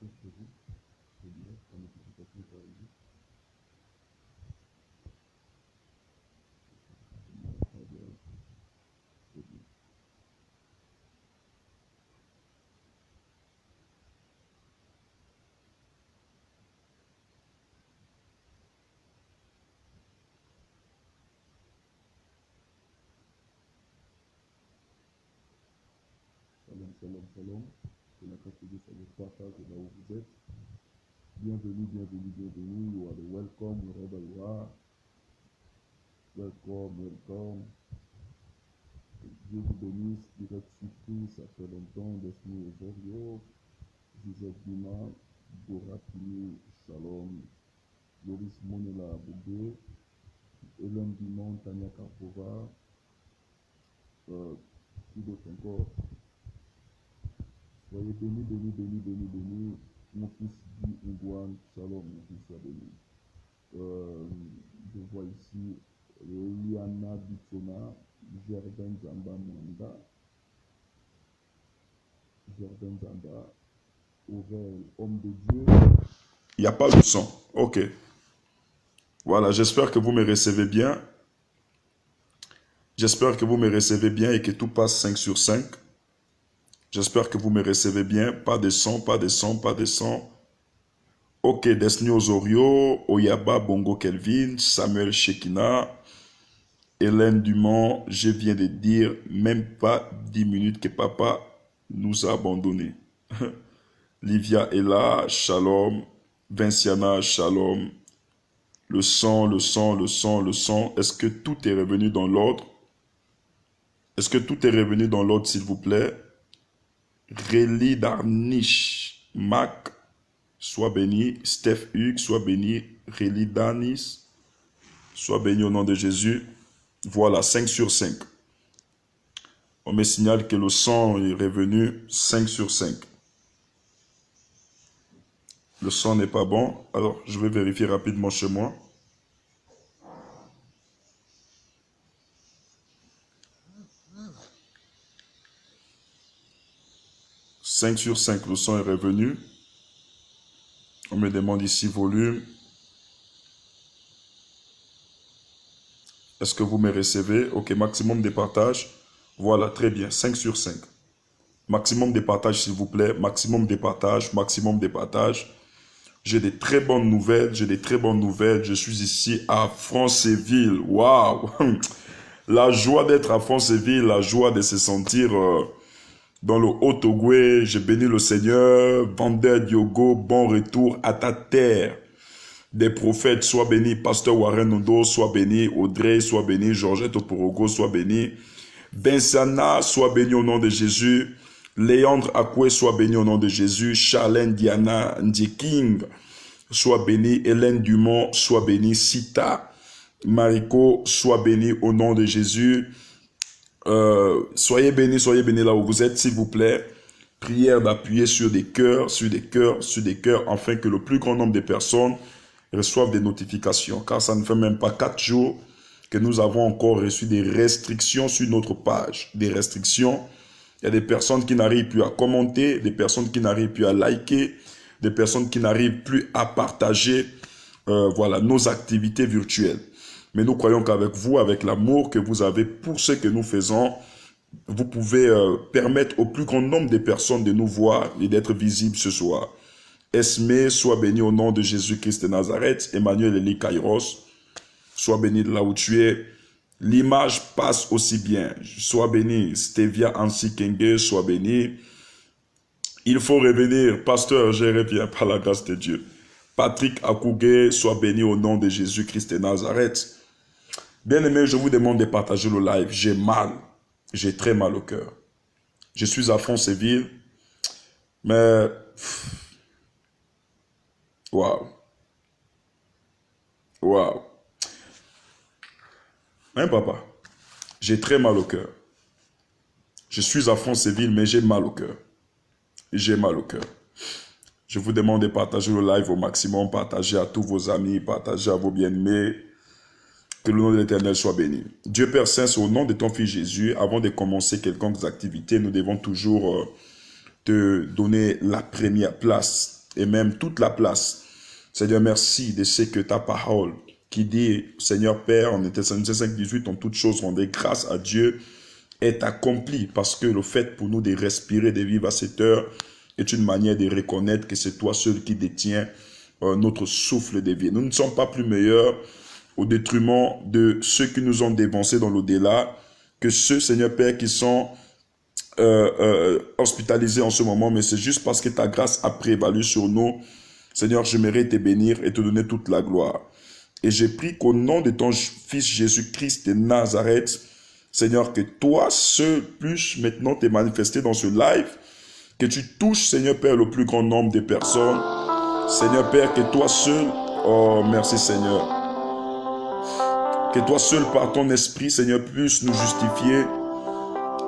Shalom, shalom, shalom. Que la grâce de Dieu soit votre partage là où vous êtes. Bienvenue, bienvenue, bienvenue. You are the welcome wherever you are. Welcome, welcome. Que Dieu vous bénisse. Direct surtout, ça fait longtemps. Desni Osorio, Joseph Dima, Boratini, Shalom. Loris Monela Boubé, Hélène Dimon, Tania Karpova, qui d'autre encore? Soyez bénis, bénis, bénis, bénis, bénis. Mon fils dit Ngouane, Shalom, mon fils soit béni. Je vois ici Liana Bitsona, Gerben Zamba Mwanda, Gerben Zamba, Aurel, homme de Dieu. Il n'y a pas de son. Ok. Voilà, j'espère que vous me recevez bien. J'espère que vous me recevez bien et que tout passe 5 sur 5. J'espère que vous me recevez bien. Pas de son, pas de son, pas de son. Ok, Desni Osorio, Oyaba Bongo Kelvin, Samuel Shekina, Hélène Dumont, je viens de dire, même pas 10 minutes que papa nous a abandonnés. Livia est là, Shalom. Vinciana, Shalom. Le son, le son, le son, le son. Est-ce que tout est revenu dans l'ordre? Est-ce que tout est revenu dans l'ordre, s'il vous plaît? Réli Darnish, Mac, sois béni. Steph Hugues, sois béni. Réli Danis, sois béni au nom de Jésus. Voilà, 5 sur 5. On me signale que le son est revenu 5 sur 5. Le son n'est pas bon. Alors, je vais vérifier rapidement chez moi. « 5 sur 5, le son est revenu. On me demande ici volume. Est-ce que vous me recevez? Ok, maximum de partage. Voilà, très bien, 5 sur 5. Maximum de partage, s'il vous plaît. Maximum de partage, maximum de partage. J'ai des très bonnes nouvelles, j'ai des très bonnes nouvelles. Je suis ici à Franceville. Waouh! La joie d'être à Franceville, la joie de se sentir dans le Haut-Ogooué. Je bénis le Seigneur. Vendeur Diogo, bon retour à ta terre. Des prophètes, sois béni. Pasteur Warren Ondo, sois béni. Audrey, sois béni. Georgette Oporogo, sois béni. Vincana, sois béni au nom de Jésus. Léandre Akwe, sois béni au nom de Jésus. Charlène Diana Ndiking, sois béni. Hélène Dumont, sois béni. Sita Mariko, sois béni au nom de Jésus. Soyez bénis là où vous êtes, s'il vous plaît. Prière d'appuyer sur des cœurs, sur des cœurs, sur des cœurs, afin que le plus grand nombre de personnes reçoivent des notifications. Car ça ne fait même pas 4 jours que nous avons encore reçu des restrictions sur notre page. Des restrictions. Il y a des personnes qui n'arrivent plus à commenter, des personnes qui n'arrivent plus à liker, des personnes qui n'arrivent plus à partager voilà, nos activités virtuelles. Mais nous croyons qu'avec vous, avec l'amour que vous avez pour ce que nous faisons, vous pouvez permettre au plus grand nombre de personnes de nous voir et d'être visibles ce soir. Esmé, sois béni au nom de Jésus-Christ de Nazareth. Emmanuel Eli Kairos, sois béni de là où tu es. L'image passe aussi bien. Sois béni. Stevia Ansi Kenge, sois béni. Il faut revenir. Pasteur, je reviens par la grâce de Dieu. Patrick Akougué, sois béni au nom de Jésus-Christ de Nazareth. Bien-aimé, je vous demande de partager le live. J'ai mal. J'ai très mal au cœur. Je suis à Franceville. Mais... Waouh. Waouh. Hein, papa? J'ai très mal au cœur. Je suis à Franceville, mais j'ai mal au cœur. J'ai mal au cœur. Je vous demande de partager le live au maximum. Partagez à tous vos amis. Partagez à vos bien-aimés. Que le nom de l'Éternel soit béni. Dieu Père Saint, au nom de ton Fils Jésus, avant de commencer quelconques activités, nous devons toujours te donner la première place. et même toute la place. Seigneur, merci de ce que ta parole qui dit, Seigneur Père, en Thessaloniciens 5:18, en toutes choses, rendez grâce à Dieu, est accomplie, parce que le fait pour nous de respirer, de vivre à cette heure, est une manière de reconnaître que c'est toi seul qui détiens notre souffle de vie. Nous ne sommes pas plus meilleurs au détriment de ceux qui nous ont dévancés dans l'au-delà, que ceux, Seigneur Père, qui sont hospitalisés en ce moment, mais c'est juste parce que ta grâce a prévalu sur nous. Seigneur, j'aimerais te bénir et te donner toute la gloire. Et j'ai pris qu'au nom de ton Fils Jésus-Christ de Nazareth, Seigneur, que toi seul puisses maintenant te manifester dans ce live, que tu touches, Seigneur Père, le plus grand nombre de personnes. Seigneur Père, que toi seul, oh merci Seigneur, que toi seul par ton esprit, Seigneur, puisse nous justifier,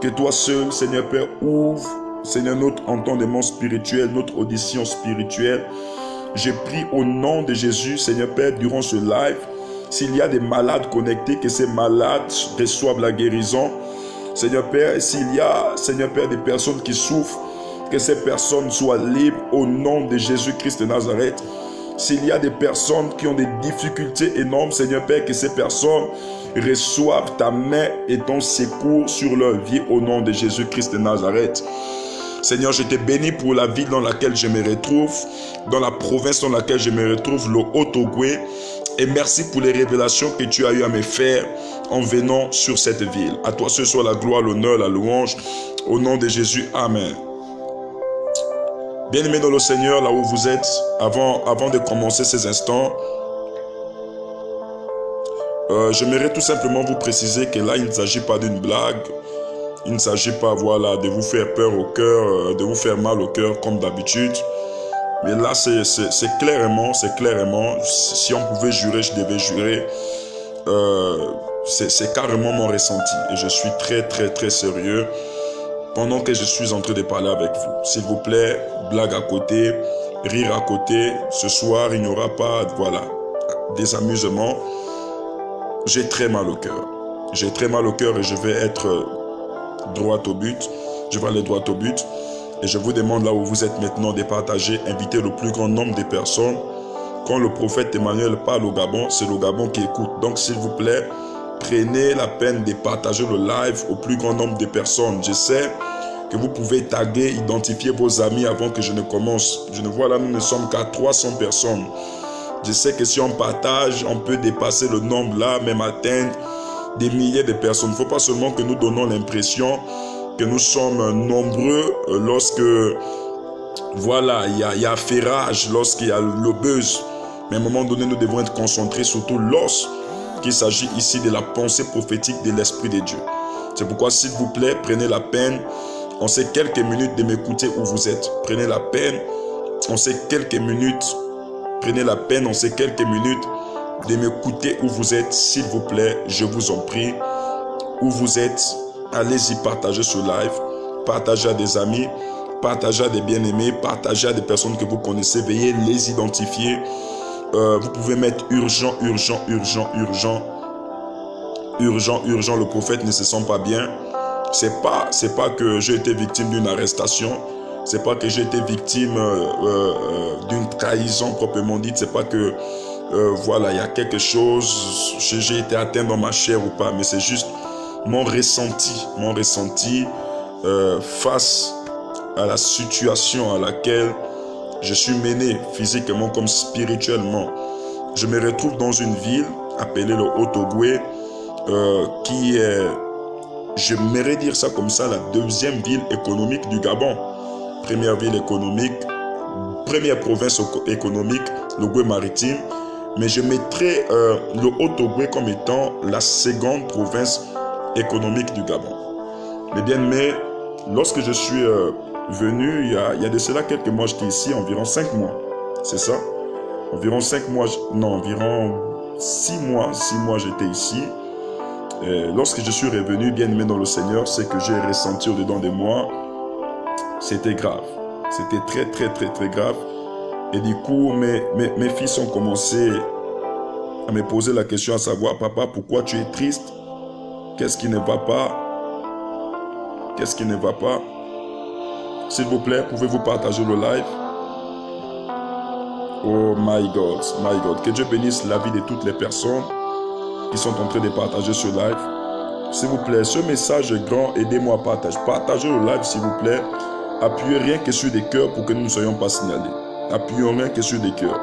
que toi seul, Seigneur Père, ouvre, Seigneur, notre entendement spirituel, notre audition spirituelle. J'ai pris au nom de Jésus, Seigneur Père, durant ce live, s'il y a des malades connectés, que ces malades reçoivent la guérison. Seigneur Père, s'il y a, Seigneur Père, des personnes qui souffrent, que ces personnes soient libres au nom de Jésus-Christ de Nazareth. S'il y a des personnes qui ont des difficultés énormes, Seigneur Père, que ces personnes reçoivent ta main et ton secours sur leur vie au nom de Jésus-Christ de Nazareth. Seigneur, je te bénis pour la ville dans laquelle je me retrouve, dans la province dans laquelle je me retrouve, le Haut-Ogooué. Et merci pour les révélations que tu as eu à me faire en venant sur cette ville. À toi ce soit la gloire, l'honneur, la louange. Au nom de Jésus, Amen. Bien-aimés dans le Seigneur, là où vous êtes, avant de commencer ces instants, j'aimerais tout simplement vous préciser que là, il ne s'agit pas d'une blague. Il ne s'agit pas, voilà, de vous faire peur au cœur, de vous faire mal au cœur comme d'habitude. Mais là, c'est clairement, si on pouvait jurer, je devais jurer. C'est carrément mon ressenti. Et je suis très, très, très sérieux pendant que je suis en train de parler avec vous. S'il vous plaît, blague à côté, rire à côté. Ce soir, il n'y aura pas, voilà, des amusements. J'ai très mal au cœur. J'ai très mal au cœur et je vais être droit au but. Je vais aller droit au but. Et je vous demande là où vous êtes maintenant de partager, inviter le plus grand nombre de personnes. Quand le prophète Emmanuel parle au Gabon, c'est le Gabon qui écoute. Donc s'il vous plaît, prenez la peine de partager le live au plus grand nombre de personnes. Je sais que vous pouvez taguer, identifier vos amis avant que je ne commence. Je ne vois là, nous ne sommes qu'à 300 personnes. Je sais que si on partage, on peut dépasser le nombre là, même atteindre des milliers de personnes. Il ne faut pas seulement que nous donnons l'impression que nous sommes nombreux lorsque, voilà, il y a affairage, lorsqu'il y a le buzz. Mais à un moment donné, nous devons être concentrés, surtout lorsqu'il s'agit ici de la pensée prophétique de l'Esprit de Dieu. C'est pourquoi, s'il vous plaît, prenez la peine, on sait quelques minutes de m'écouter où vous êtes. Prenez la peine, on sait quelques minutes, prenez la peine, on sait quelques minutes de m'écouter où vous êtes, s'il vous plaît, je vous en prie. Où vous êtes, allez-y partager ce live, partagez à des amis, partagez à des bien-aimés, partagez à des personnes que vous connaissez, veuillez les identifier. Vous pouvez mettre urgent, urgent, urgent, urgent, urgent, urgent, le prophète ne se sent pas bien. C'est pas que j'ai été victime d'une arrestation, c'est pas que j'ai été victime d'une trahison proprement dite, c'est pas que voilà, il y a quelque chose, j'ai été atteint dans ma chair ou pas, mais c'est juste mon ressenti face à la situation à laquelle je suis mené physiquement comme spirituellement. Je me retrouve dans une ville appelée le Haut-Ogooué qui est, j'aimerais dire ça comme ça, la deuxième ville économique du Gabon. Première ville économique, première province économique, le Goué maritime. Mais je mettrais le Haut-Ogooué comme étant la seconde province économique du Gabon. Mais bien, mais lorsque je suis venu, il y a de cela quelques mois, j'étais ici, environ 5 mois. C'est ça? Environ 5 mois, non, environ 6 mois j'étais ici. Et lorsque je suis revenu, bien aimé dans le Seigneur, c'est que j'ai ressenti au-dedans de moi, c'était grave. C'était très, très, très, très grave. Et du coup, mes fils ont commencé à me poser la question à savoir, papa, pourquoi tu es triste? Qu'est-ce qui ne va pas? Qu'est-ce qui ne va pas? S'il vous plaît, pouvez-vous partager le live? Oh my God, my God. Que Dieu bénisse la vie de toutes les personnes qui sont en train de partager ce live. S'il vous plaît, ce message est grand, aidez-moi à partager. Partagez le live, s'il vous plaît. Appuyez rien que sur des cœurs pour que nous ne soyons pas signalés. Appuyons rien que sur des cœurs.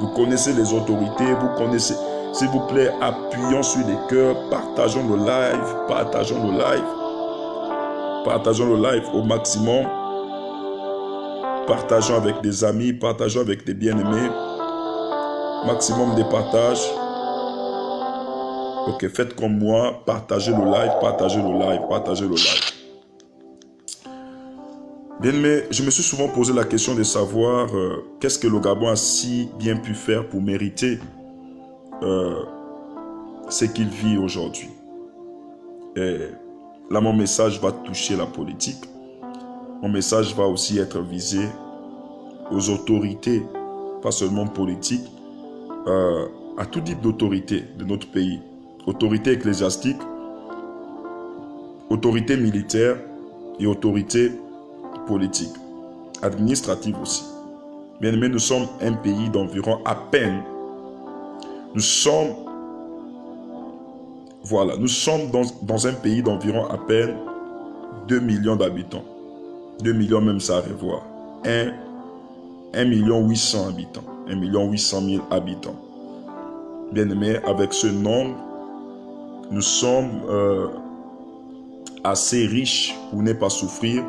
Vous connaissez les autorités, vous connaissez. S'il vous plaît, appuyons sur des cœurs. Partageons le live, partageons le live. Partageons le live au maximum. Partageons avec des amis, partageons avec des bien-aimés. Maximum de partage. Ok, faites comme moi, partagez le live, partagez le live, partagez le live. Bien-aimé, je me suis souvent posé la question de savoir qu'est-ce que le Gabon a si bien pu faire pour mériter ce qu'il vit aujourd'hui. Et là, mon message va toucher la politique. Mon message va aussi être visé aux autorités, pas seulement politiques, à tout type d'autorité de notre pays. Autorité ecclésiastique, autorité militaire et autorité politique, administrative aussi. Bien aimé, nous sommes un pays d'environ à peine. Nous sommes dans un pays d'environ à peine 2 millions d'habitants. 2 millions même, ça a à revoir. 1 million 800 habitants. 1 million 800 000 habitants. Bien aimé, avec ce nombre, nous sommes assez riches pour ne pas souffrir,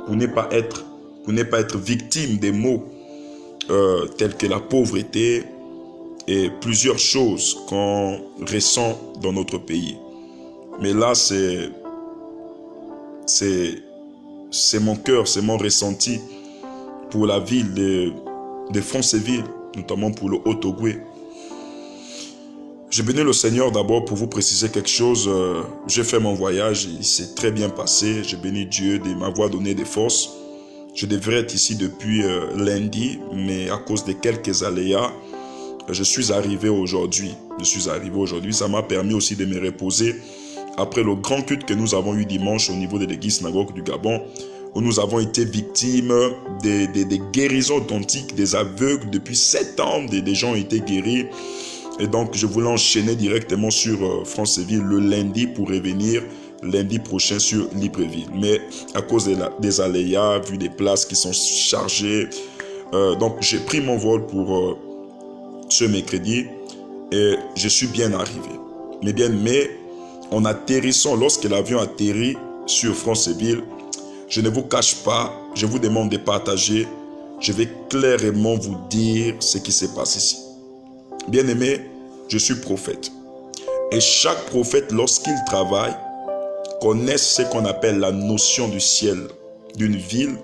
pour ne pas être victime des maux tels que la pauvreté et plusieurs choses qu'on ressent dans notre pays. Mais là, c'est mon cœur, c'est mon ressenti pour la ville de Franceville, notamment pour le Haut-Ogooué. Je bénis le Seigneur d'abord pour vous préciser quelque chose. J'ai fait mon voyage, il s'est très bien passé. Je bénis Dieu de m'avoir donné des forces. Je devrais être ici depuis lundi, mais à cause de quelques aléas, je suis arrivé aujourd'hui. Ça m'a permis aussi de me reposer après le grand culte que nous avons eu dimanche au niveau de l'église synagogue du Gabon, où nous avons été victimes des guérisons authentiques, des aveugles. Depuis 7 ans, des gens ont été guéris. Et donc, je voulais enchaîner directement sur Franceville le lundi pour revenir lundi prochain sur Libreville. Mais à cause des aléas, vu des places qui sont chargées, donc j'ai pris mon vol pour ce mercredi et je suis bien arrivé. Mais en atterrissant, lorsque l'avion atterrit sur Franceville, je ne vous cache pas, je vous demande de partager, je vais clairement vous dire ce qui se passe ici. Bien-aimé, je suis prophète. Et chaque prophète, lorsqu'il travaille, connaît ce qu'on appelle la notion du ciel d'une ville,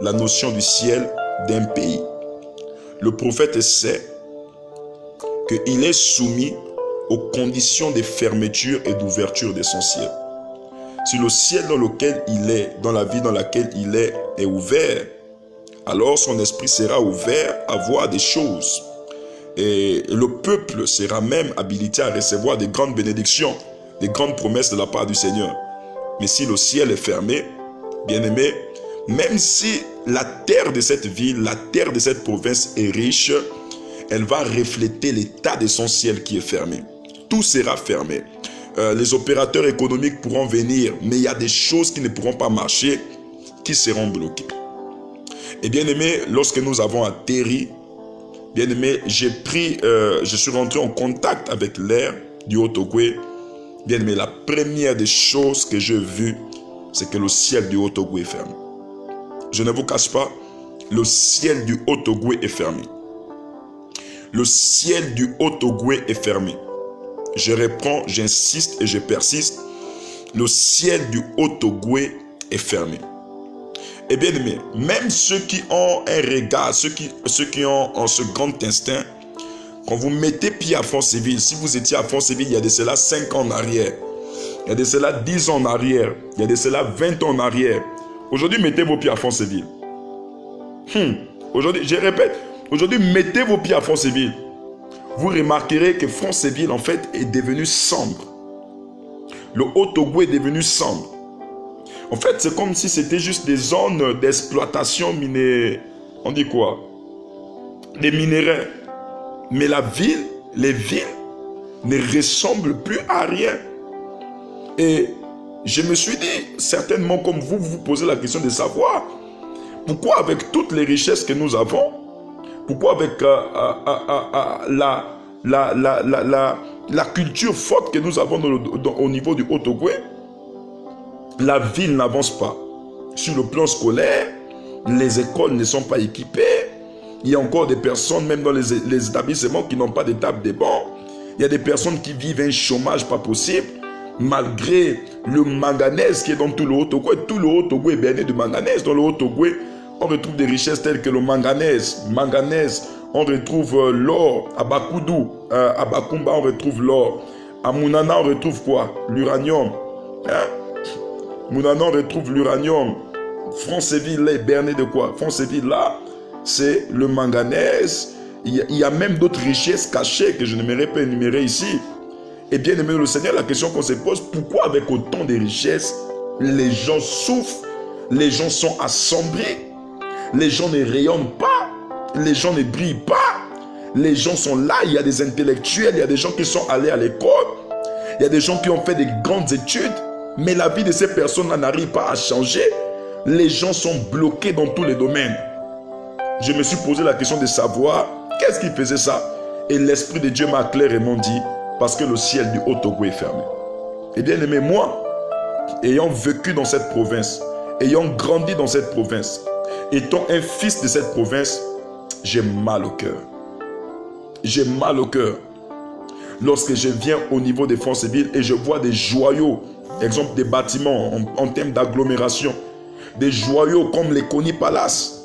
la notion du ciel d'un pays. Le prophète sait qu'il est soumis aux conditions de fermeture et d'ouverture de son ciel. Si le ciel dans lequel il est, dans la vie dans laquelle il est ouvert, alors son esprit sera ouvert à voir des choses. Et le peuple sera même habilité à recevoir des grandes bénédictions, des grandes promesses de la part du Seigneur. Mais si le ciel est fermé, bien-aimé, même si la terre de cette ville, la terre de cette province est riche, elle va refléter l'état de son ciel qui est fermé. Tout sera fermé. Les opérateurs économiques pourront venir, mais il y a des choses qui ne pourront pas marcher, qui seront bloquées. Et bien-aimé, lorsque nous avons atterri, bien-aimé, je suis rentré en contact avec l'air du Haut-Ogooué. Bien-aimé, la première des choses que j'ai vues, c'est que le ciel du Haut-Ogooué est fermé. Je ne vous cache pas, le ciel du Haut-Ogooué est fermé. Le ciel du Haut-Ogooué est fermé. Je reprends, j'insiste et je persiste. Le ciel du Haut-Ogooué est fermé. Et bien aimé, même ceux qui ont un regard, ceux qui ont ce grand instinct, quand vous mettez pied à Franceville, si vous étiez à Franceville, il y a de cela 5 ans en arrière, il y a de cela 10 ans en arrière, il y a de cela 20 ans en arrière. Aujourd'hui, mettez vos pieds à Franceville. Aujourd'hui, je répète, aujourd'hui, mettez vos pieds à Franceville. Vous remarquerez que Franceville, en fait, est devenu sombre. Le Haut-Ogooué est devenu sombre. En fait, c'est comme si c'était juste des zones d'exploitation minière. On dit quoi? des minéraux. Mais les villes ne ressemblent plus à rien. Et je me suis dit, certainement comme vous, vous posez la question de savoir pourquoi avec toutes les richesses que nous avons, pourquoi avec la culture forte que nous avons au niveau du Haut-Ogooué, la ville n'avance pas. Sur le plan scolaire, les écoles ne sont pas équipées. Il y a encore des personnes, même dans les établissements, qui n'ont pas de table de banc. Il y a des personnes qui vivent un chômage pas possible, malgré le manganèse qui est dans tout le Haut-Ogooué. Tout le Haut-Ogooué est berné de manganèse. Dans le Haut-Ogooué, on retrouve des richesses telles que le manganèse. On retrouve l'or. À Bakoudou, à Bakumba, on retrouve l'or. À Mounana, on retrouve quoi? L'uranium. Hein? Mounana, on retrouve l'uranium. Franceville, là, est berné de quoi? Franceville, là, c'est le manganèse. Il y a même d'autres richesses cachées que je n'aimerais pas énumérer ici. Et bien aimé le Seigneur, la question qu'on se pose, pourquoi avec autant de richesses, les gens souffrent, les gens sont assombris, les gens ne rayonnent pas, les gens ne brillent pas, les gens sont là, il y a des intellectuels, il y a des gens qui sont allés à l'école, il y a des gens qui ont fait des grandes études, mais la vie de ces personnes n'arrive pas à changer. Les gens sont bloqués dans tous les domaines. Je me suis posé la question de savoir qu'est-ce qui faisait ça. Et l'Esprit de Dieu m'a clairement dit, parce que le ciel du Haut-Ogooué est fermé. Et bien aimé, moi, ayant vécu dans cette province, ayant grandi dans cette province, étant un fils de cette province, j'ai mal au cœur. J'ai mal au cœur. Lorsque je viens au niveau des Franceville et je vois des joyaux, exemple des bâtiments en termes d'agglomération, des joyaux comme les Kony Palace,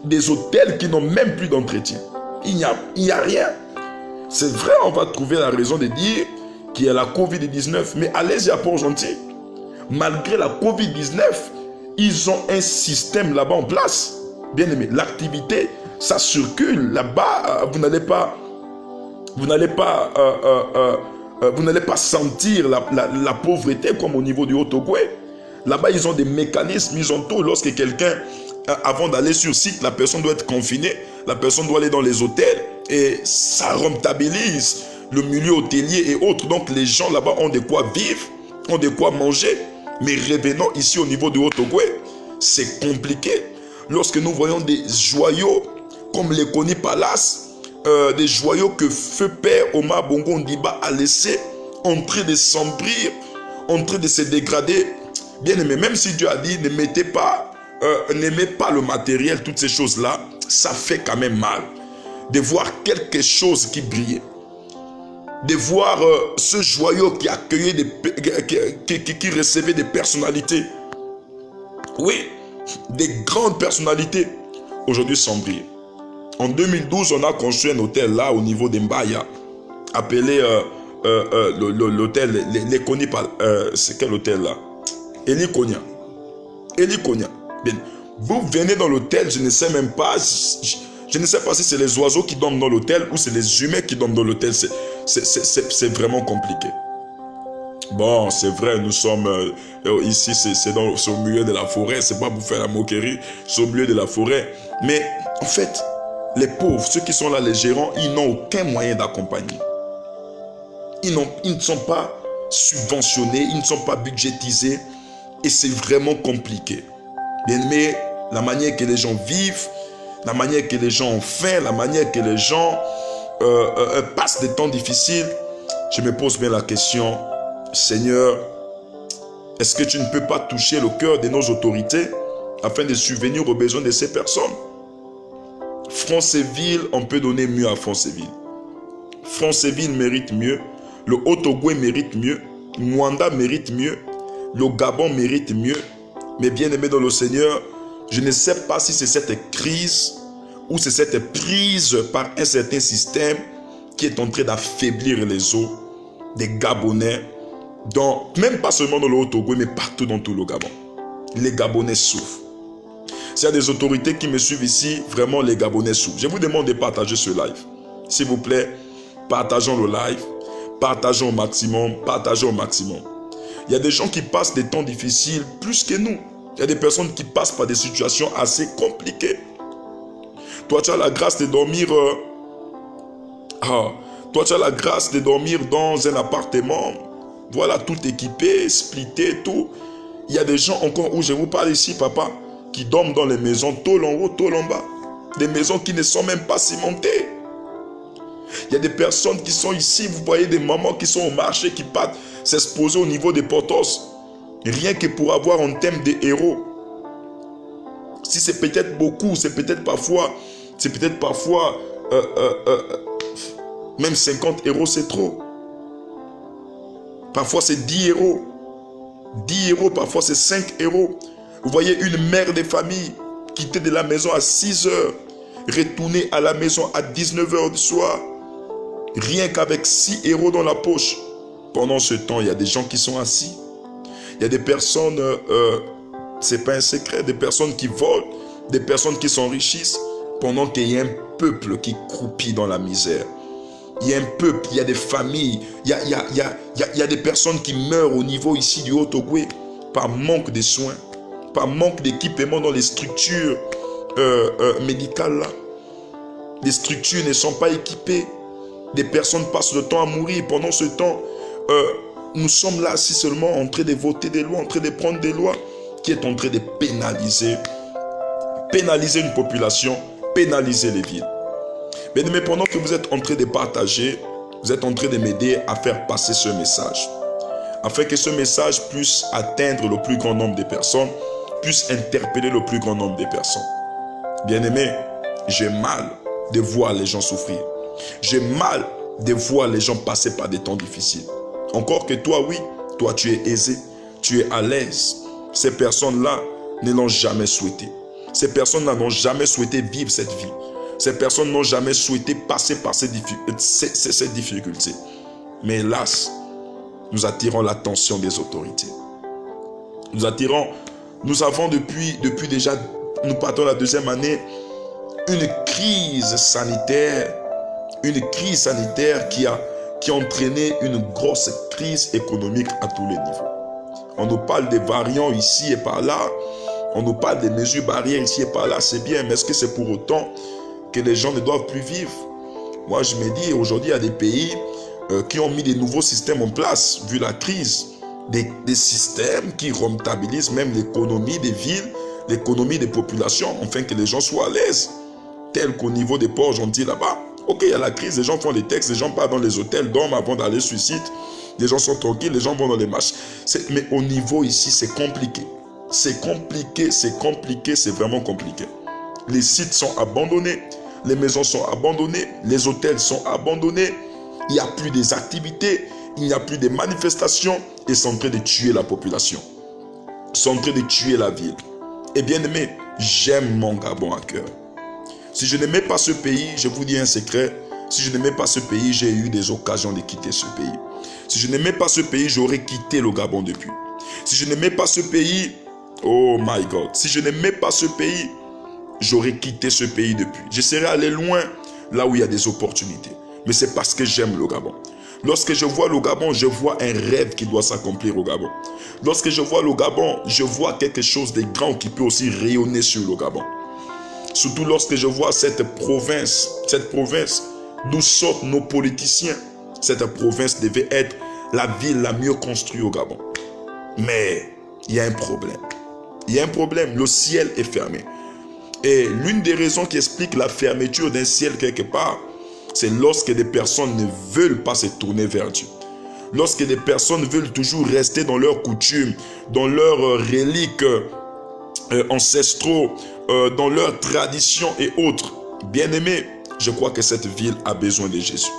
des hôtels qui n'ont même plus d'entretien. Il n'y a rien. C'est vrai, on va trouver la raison de dire qu'il y a la Covid-19, mais allez-y à Port-Gentil. Malgré la Covid-19, ils ont un système là-bas en place. Bien aimé, l'activité, ça circule là-bas. Vous n'allez pas sentir la pauvreté comme au niveau du Haut-Ogooué. Là-bas, ils ont des mécanismes, ils ont tout. Lorsque quelqu'un, avant d'aller sur site, la personne doit être confinée, la personne doit aller dans les hôtels et ça rentabilise le milieu hôtelier et autres. Donc, les gens là-bas ont de quoi vivre, ont de quoi manger. Mais revenons ici au niveau du Haut-Ogooué, c'est compliqué. Lorsque nous voyons des joyaux comme les Kony Palace, des joyaux que feu père Omar Bongo Ondimba a laissé en train de s'embrir, en train de se dégrader. Bien aimé, même si Dieu a dit n'aimez pas le matériel, toutes ces choses-là, ça fait quand même mal de voir quelque chose qui brillait, de voir ce joyau qui accueillait, qui recevait des personnalités. Oui, des grandes personnalités, aujourd'hui s'embrir. En 2012, on a construit un hôtel là au niveau d'Mbaya, appelé l'hôtel les Kony Palace. C'est quel hôtel là? Eli Konya. Bien. Vous venez dans l'hôtel, je ne sais même pas, je ne sais pas si c'est les oiseaux qui dorment dans l'hôtel ou c'est les humains qui dorment dans l'hôtel. C'est vraiment compliqué. Bon, c'est vrai, nous sommes ici, c'est au milieu de la forêt, c'est pas pour faire la moquerie, c'est au milieu de la forêt. Mais en fait, les pauvres, ceux qui sont là, les gérants, ils n'ont aucun moyen d'accompagner. Ils ne sont pas subventionnés, ils ne sont pas budgétisés. Et c'est vraiment compliqué. Mais la manière que les gens vivent, la manière que les gens ont faim, la manière que les gens passent des temps difficiles, je me pose bien la question, Seigneur, est-ce que tu ne peux pas toucher le cœur de nos autorités afin de subvenir aux besoins de ces personnes? Franceville, on peut donner mieux à Franceville. Franceville mérite mieux, le Haut-Ogooué mérite mieux, Mwanda mérite mieux, le Gabon mérite mieux. Mais bien aimé dans le Seigneur, je ne sais pas si c'est cette crise ou c'est cette prise par un certain système qui est en train d'affaiblir les os des Gabonais, même pas seulement dans le Haut-Ogooué, mais partout dans tout le Gabon. Les Gabonais souffrent. S'il y a des autorités qui me suivent ici, vraiment les Gabonais souffrent. Je vous demande de partager ce live. S'il vous plaît, partageons le live, partageons au maximum, partageons au maximum. Il y a des gens qui passent des temps difficiles plus que nous. Il y a des personnes qui passent par des situations assez compliquées. Toi, tu as la grâce de dormir... toi, tu as la grâce de dormir dans un appartement. Voilà, tout équipé, splitté, tout. Il y a des gens encore où je vous parle ici, papa, qui dorment dans les maisons, tôle en haut, tôle en bas. Des maisons qui ne sont même pas cimentées. Il y a des personnes qui sont ici, vous voyez des mamans qui sont au marché, qui partent s'exposer au niveau des potos. Rien que pour avoir un thème des héros. Si c'est peut-être beaucoup, c'est peut-être parfois, même 50 euros, c'est trop. Parfois, c'est 10 euros. 10 euros, parfois, c'est 5 euros. Vous voyez une mère de famille quitter de la maison à 6 heures, retourner à la maison à 19 heures du soir, rien qu'avec 6 euros dans la poche. Pendant ce temps, il y a des gens qui sont assis. Il y a des personnes, c'est pas un secret, des personnes qui volent, des personnes qui s'enrichissent, pendant qu'il y a un peuple qui croupit dans la misère. Il y a un peuple, il y a des familles, il y a des personnes qui meurent au niveau ici du Haut-Ogooué par manque de soins, par manque d'équipement dans les structures médicales là. Les structures ne sont pas équipées. Des personnes passent le temps à mourir. Pendant ce temps, nous sommes là assis seulement en train de voter des lois, en train de prendre des lois qui est en train de pénaliser une population, pénaliser les villes. Mais pendant que vous êtes en train de partager, vous êtes en train de m'aider à faire passer ce message, afin que ce message puisse atteindre le plus grand nombre de personnes, puisse interpeller le plus grand nombre de personnes. Bien-aimé, j'ai mal de voir les gens souffrir. J'ai mal de voir les gens passer par des temps difficiles. Encore que toi, oui, toi tu es aisé, tu es à l'aise. Ces personnes-là ne l'ont jamais souhaité. Ces personnes-là n'ont jamais souhaité vivre cette vie. Ces personnes n'ont jamais souhaité passer par ces difficultés. Mais hélas, nous attirons l'attention des autorités. Nous avons depuis déjà, nous partons la deuxième année, une crise sanitaire qui a entraîné une grosse crise économique à tous les niveaux. On nous parle des variants ici et par là, on nous parle des mesures barrières ici et par là, c'est bien, mais est-ce que c'est pour autant que les gens ne doivent plus vivre? Moi, je me dis, aujourd'hui, il y a des pays qui ont mis des nouveaux systèmes en place, vu la crise. Des systèmes qui rentabilisent même l'économie des villes, l'économie des populations, afin que les gens soient à l'aise. Tel qu'au niveau des ports, on dit là-bas, ok, il y a la crise, les gens font les textes, les gens partent dans les hôtels, dorment avant d'aller sur site, les gens sont tranquilles, les gens vont dans les marchés. Mais au niveau ici, c'est compliqué. C'est compliqué, c'est vraiment compliqué. Les sites sont abandonnés, les maisons sont abandonnées, les hôtels sont abandonnés, il n'y a plus des activités, il n'y a plus de manifestations, et c'est en train de tuer la population. C'est en train de tuer la ville. Et bien aimé, j'aime mon Gabon à cœur. Si je n'aimais pas ce pays, je vous dis un secret, si je n'aimais pas ce pays, j'ai eu des occasions de quitter ce pays. Si je n'aimais pas ce pays, j'aurais quitté le Gabon depuis. Si je n'aimais pas ce pays, oh my God, si je n'aimais pas ce pays, j'aurais quitté ce pays depuis. Je serais allé loin, là où il y a des opportunités. Mais c'est parce que j'aime le Gabon. Lorsque je vois le Gabon, je vois un rêve qui doit s'accomplir au Gabon. Lorsque je vois le Gabon, je vois quelque chose de grand qui peut aussi rayonner sur le Gabon. Surtout lorsque je vois cette province d'où sortent nos politiciens. Cette province devait être la ville la mieux construite au Gabon. Mais il y a un problème. Il y a un problème, le ciel est fermé. Et l'une des raisons qui explique la fermeture d'un ciel quelque part, c'est lorsque des personnes ne veulent pas se tourner vers Dieu. Lorsque des personnes veulent toujours rester dans leurs coutumes, dans leurs reliques ancestraux, dans leurs traditions et autres. Bien-aimés, je crois que cette ville a besoin de Jésus.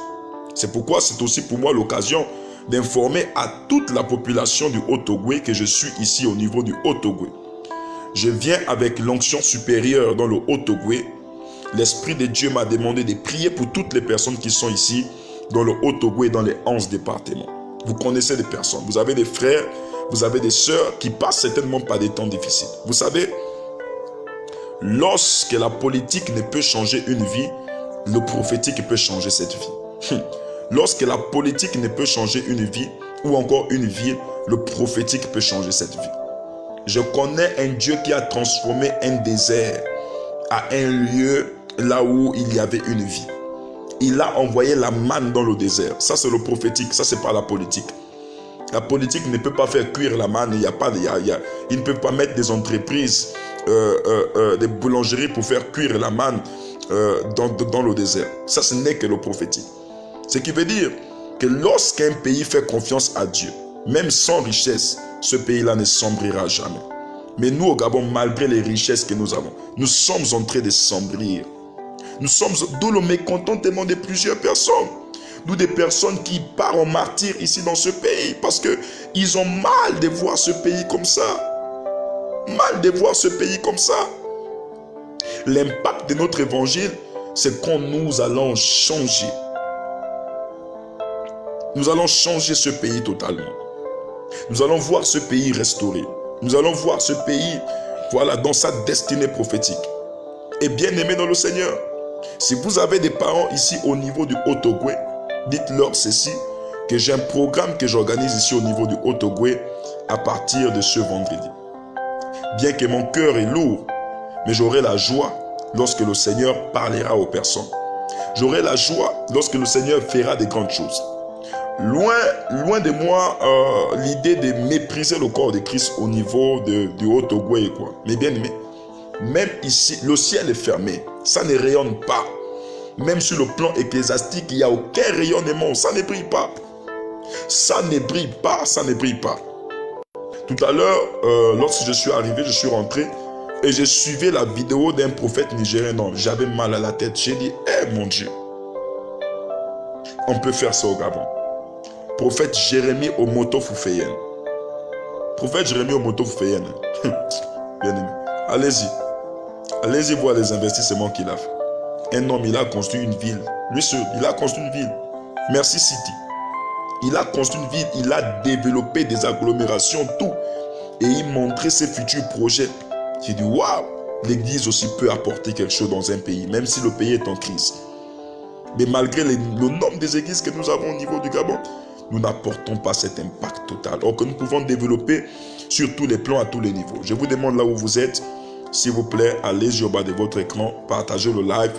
C'est pourquoi c'est aussi pour moi l'occasion d'informer à toute la population du Haut-Ogooué que je suis ici au niveau du Haut-Ogooué. Je viens avec l'onction supérieure dans le Haut-Ogooué. L'Esprit de Dieu m'a demandé de prier pour toutes les personnes qui sont ici dans le Haut-Ogooué, dans les 11 départements. Vous connaissez des personnes, vous avez des frères, vous avez des sœurs qui passent certainement par des temps difficiles. Vous savez, lorsque la politique ne peut changer une vie, le prophétique peut changer cette vie. Lorsque la politique ne peut changer une vie, ou encore une ville, le prophétique peut changer cette vie. Je connais un Dieu qui a transformé un désert à un lieu là où il y avait une vie. Il a envoyé la manne dans le désert. Ça, c'est le prophétique. Ça, c'est pas la politique. La politique ne peut pas faire cuire la manne. Il ne peut pas mettre des entreprises, des boulangeries pour faire cuire la manne dans le désert. Ça, ce n'est que le prophétique. Ce qui veut dire que lorsqu'un pays fait confiance à Dieu, même sans richesse, ce pays-là ne sombrira jamais. Mais nous, au Gabon, malgré les richesses que nous avons, nous sommes en train de sombrir. Nous sommes, d'où le mécontentement de plusieurs personnes. D'où des personnes qui partent en martyr ici dans ce pays parce qu'ils ont mal de voir ce pays comme ça. Mal de voir ce pays comme ça. L'impact de notre évangile, c'est quand nous allons changer. Nous allons changer ce pays totalement. Nous allons voir ce pays restauré. Nous allons voir ce pays, voilà, dans sa destinée prophétique. Et bien aimé dans le Seigneur, si vous avez des parents ici au niveau du Haut-Ogooué, dites-leur ceci, que j'ai un programme que j'organise ici au niveau du Haut-Ogooué à partir de ce vendredi. Bien que mon cœur est lourd, mais j'aurai la joie lorsque le Seigneur parlera aux personnes. J'aurai la joie lorsque le Seigneur fera des grandes choses. Loin de moi l'idée de mépriser le corps de Christ au niveau du Haut-Ogooué, quoi. Mais bien aimé, même ici, le ciel est fermé. Ça ne rayonne pas. Même sur le plan ecclésiastique, il n'y a aucun rayonnement. Ça ne brille pas. Ça ne brille pas, ça ne brille pas. Tout à l'heure, lorsque je suis arrivé, je suis rentré et je suivais la vidéo d'un prophète nigérien. Non, j'avais mal à la tête. J'ai dit, mon Dieu, on peut faire ça au Gabon. Prophète Jérémie Omoto Fufeyen. Prophète Jérémie Omoto Fufeyen. Bien aimé. Allez-y. Allez-y voir les investissements qu'il a fait. Un homme, il a construit une ville. Lui seul, il a construit une ville. Merci City. Il a construit une ville, il a développé des agglomérations, tout. Et il montrait ses futurs projets. J'ai dit, waouh, l'église aussi peut apporter quelque chose dans un pays, même si le pays est en crise. Mais malgré le nombre des églises que nous avons au niveau du Gabon, nous n'apportons pas cet impact total. Or que nous pouvons développer sur tous les plans, à tous les niveaux. Je vous demande là où vous êtes, s'il vous plaît, allez au bas de votre écran, partagez le live.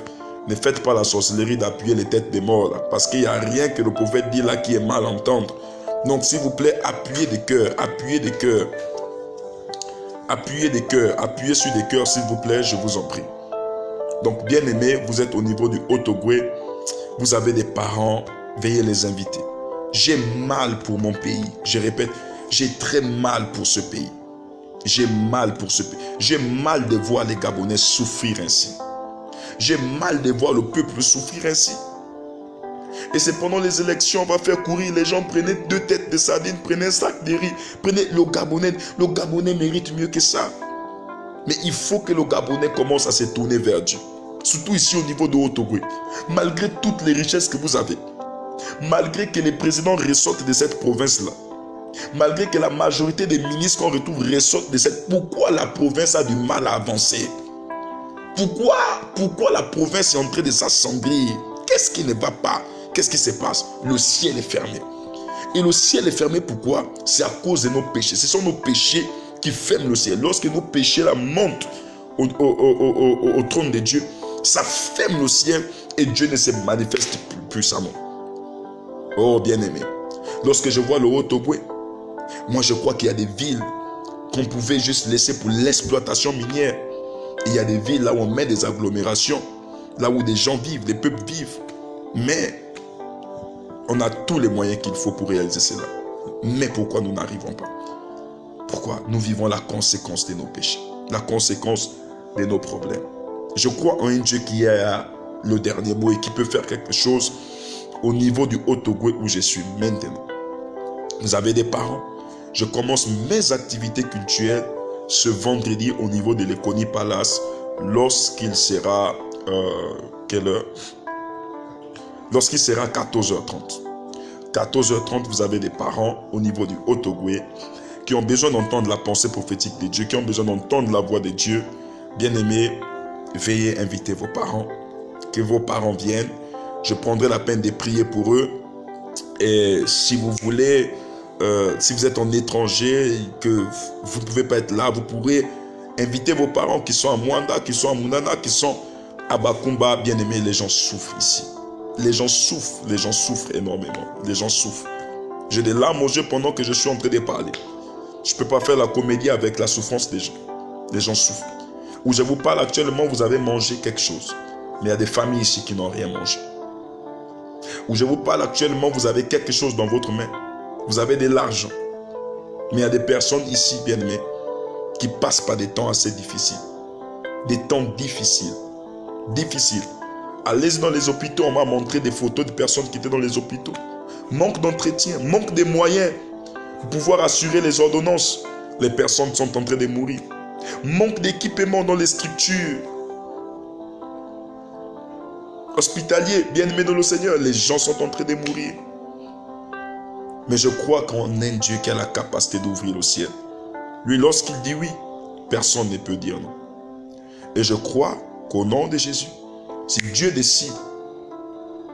Ne faites pas la sorcellerie d'appuyer les têtes des morts là, parce qu'il n'y a rien que le prophète dit là qui est mal à entendre. Donc s'il vous plaît, appuyez des cœurs, appuyez des cœurs. Appuyez des cœurs, appuyez sur des cœurs s'il vous plaît, je vous en prie. Donc bien aimé, vous êtes au niveau du Haut-Ogooué, vous avez des parents, veuillez les inviter. J'ai mal pour mon pays, je répète, j'ai très mal pour ce pays. J'ai mal pour ce pays. J'ai mal de voir les Gabonais souffrir ainsi. J'ai mal de voir le peuple souffrir ainsi. Et c'est pendant les élections, on va faire courir les gens, prenez 2 têtes de sardines, prenez un sac de riz, prenez le Gabonais. Le Gabonais mérite mieux que ça. Mais il faut que le Gabonais commence à se tourner vers Dieu. Surtout ici au niveau de Haut-Ogooué. Malgré toutes les richesses que vous avez, malgré que les présidents ressortent de cette province-là, malgré que la majorité des ministres qu'on retrouve ressortent de cette... Pourquoi la province a du mal à avancer? Pourquoi la province est en train de s'assombrir? Qu'est-ce qui ne va pas? Qu'est-ce qui se passe? Le ciel est fermé. Et le ciel est fermé pourquoi? C'est à cause de nos péchés. Ce sont nos péchés qui ferment le ciel. Lorsque nos péchés là, montent au trône de Dieu, ça ferme le ciel et Dieu ne se manifeste plus puissamment. Oh bien-aimé, lorsque je vois le Haut-Ogooué, moi je crois qu'il y a des villes qu'on pouvait juste laisser pour l'exploitation minière. Et il y a des villes là où on met des agglomérations, là où des gens vivent, des peuples vivent. Mais on a tous les moyens qu'il faut pour réaliser cela. Mais pourquoi nous n'arrivons pas? Pourquoi? Nous vivons la conséquence de nos péchés, la conséquence de nos problèmes. Je crois en un Dieu qui a le dernier mot et qui peut faire quelque chose au niveau du Haut-Ogooué où je suis maintenant. Vous avez des parents. Je commence mes activités culturelles ce vendredi au niveau de l'Ekoni Palace lorsqu'il sera quelle heure? Lorsqu'il sera 14h30. 14h30, vous avez des parents au niveau du Haut-Ogooué qui ont besoin d'entendre la pensée prophétique de Dieu, qui ont besoin d'entendre la voix de Dieu. Bien-aimés, veuillez inviter vos parents, que vos parents viennent. Je prendrai la peine de prier pour eux. Et si vous voulez, si vous êtes en étranger et que vous ne pouvez pas être là, vous pourrez inviter vos parents qui sont à Mwanda, qui sont à Mounana, qui sont Abakumba, bien aimé, les gens souffrent ici. Les gens souffrent énormément. Les gens souffrent. J'ai des larmes aux yeux pendant que je suis en train de parler. Je ne peux pas faire la comédie avec la souffrance des gens. Les gens souffrent. Où je vous parle actuellement, vous avez mangé quelque chose. Mais il y a des familles ici qui n'ont rien mangé. Où je vous parle actuellement, vous avez quelque chose dans votre main. Vous avez de l'argent. Mais il y a des personnes ici, bien aimées, qui passent par des temps assez difficiles. Des temps difficiles. Difficiles. Allez dans les hôpitaux, on m'a montré des photos de personnes qui étaient dans les hôpitaux. Manque d'entretien, manque de moyens pour pouvoir assurer les ordonnances. Les personnes sont en train de mourir. Manque d'équipement dans les structures hospitalières. Bien-aimés dans le Seigneur, les gens sont en train de mourir. Mais je crois qu'on a un Dieu qui a la capacité d'ouvrir le ciel. Lui, lorsqu'il dit oui, personne ne peut dire non. Et je crois qu'au nom de Jésus, si Dieu décide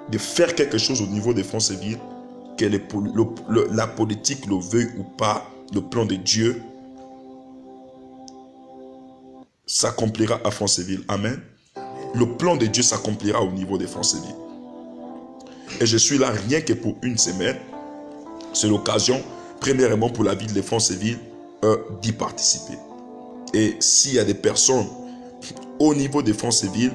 de faire quelque chose au niveau des France-Villes, que la politique le veuille ou pas, le plan de Dieu s'accomplira à France-Villes. Amen. Le plan de Dieu s'accomplira au niveau des France-Villes. Et je suis là rien que pour une semaine. C'est l'occasion, premièrement pour la ville de France-Villes, d'y participer. Et s'il y a des personnes au niveau de France-Villes,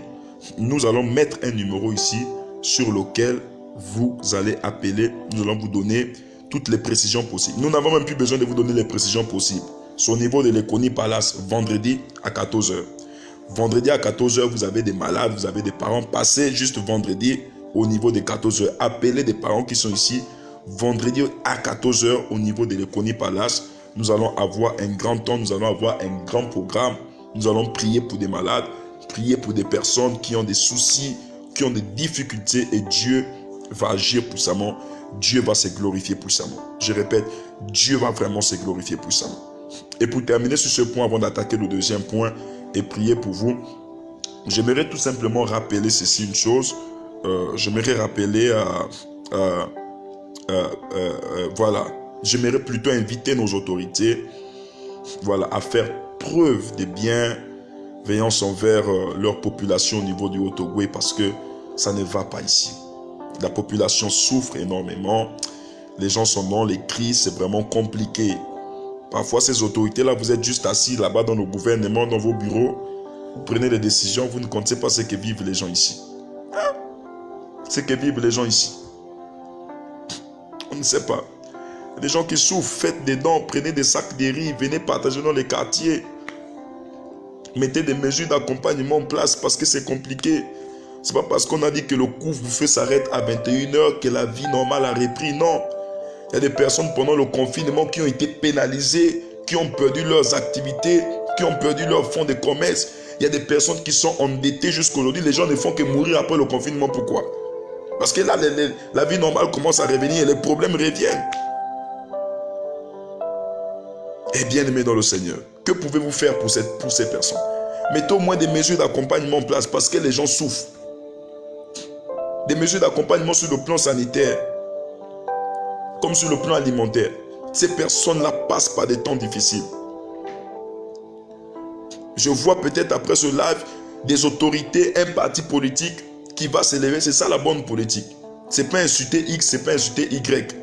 nous allons mettre un numéro ici sur lequel vous allez appeler. Nous allons vous donner toutes les précisions possibles. Nous n'avons même plus besoin de vous donner les précisions possibles. C'est au niveau de l'Econi Palace, vendredi à 14 h. Vendredi à 14 h, vous avez des malades, vous avez des parents. Passez juste vendredi au niveau de 14 h. Appelez des parents qui sont ici. Vendredi à 14 h au niveau de l'Econi Palace. Nous allons avoir un grand temps, nous allons avoir un grand programme. Nous allons prier pour des malades, prier pour des personnes qui ont des soucis, qui ont des difficultés et Dieu va agir puissamment. Dieu va se glorifier puissamment. Je répète, Dieu va vraiment se glorifier puissamment. Et pour terminer sur ce point, avant d'attaquer le deuxième point et prier pour vous, j'aimerais tout simplement rappeler ceci, une chose. J'aimerais rappeler voilà, j'aimerais plutôt inviter nos autorités, voilà, à faire preuve de bienveillance envers leur population au niveau du Haut-Ogooué parce que ça ne va pas ici. La population souffre énormément. Les gens sont dans les crises, c'est vraiment compliqué. Parfois, ces autorités-là, vous êtes juste assis là-bas dans le gouvernement, dans vos bureaux. Vous prenez des décisions, vous ne comptez pas ce que vivent les gens ici. Hein? Ce que vivent les gens ici. On ne sait pas. Les gens qui souffrent, faites des dons, prenez des sacs de riz, venez partager dans les quartiers. Mettez des mesures d'accompagnement en place parce que c'est compliqué. C'est pas parce qu'on a dit que le couvre-feu s'arrête à 21 h que la vie normale a repris. Non. Il y a des personnes pendant le confinement qui ont été pénalisées, qui ont perdu leurs activités, qui ont perdu leur fonds de commerce. Il y a des personnes qui sont endettées jusqu'à aujourd'hui. Les gens ne font que mourir après le confinement. Pourquoi? Parce que là, la vie normale commence à revenir et les problèmes reviennent. Et bien aimé dans le Seigneur, que pouvez-vous faire pour ces personnes? Mettez au moins des mesures d'accompagnement en place parce que les gens souffrent. Des mesures d'accompagnement sur le plan sanitaire, comme sur le plan alimentaire. Ces personnes-là passent par des temps difficiles. Je vois peut-être après ce live des autorités, un parti politique qui va s'élever. C'est ça la bonne politique. C'est pas insulter X, c'est pas insulter Y.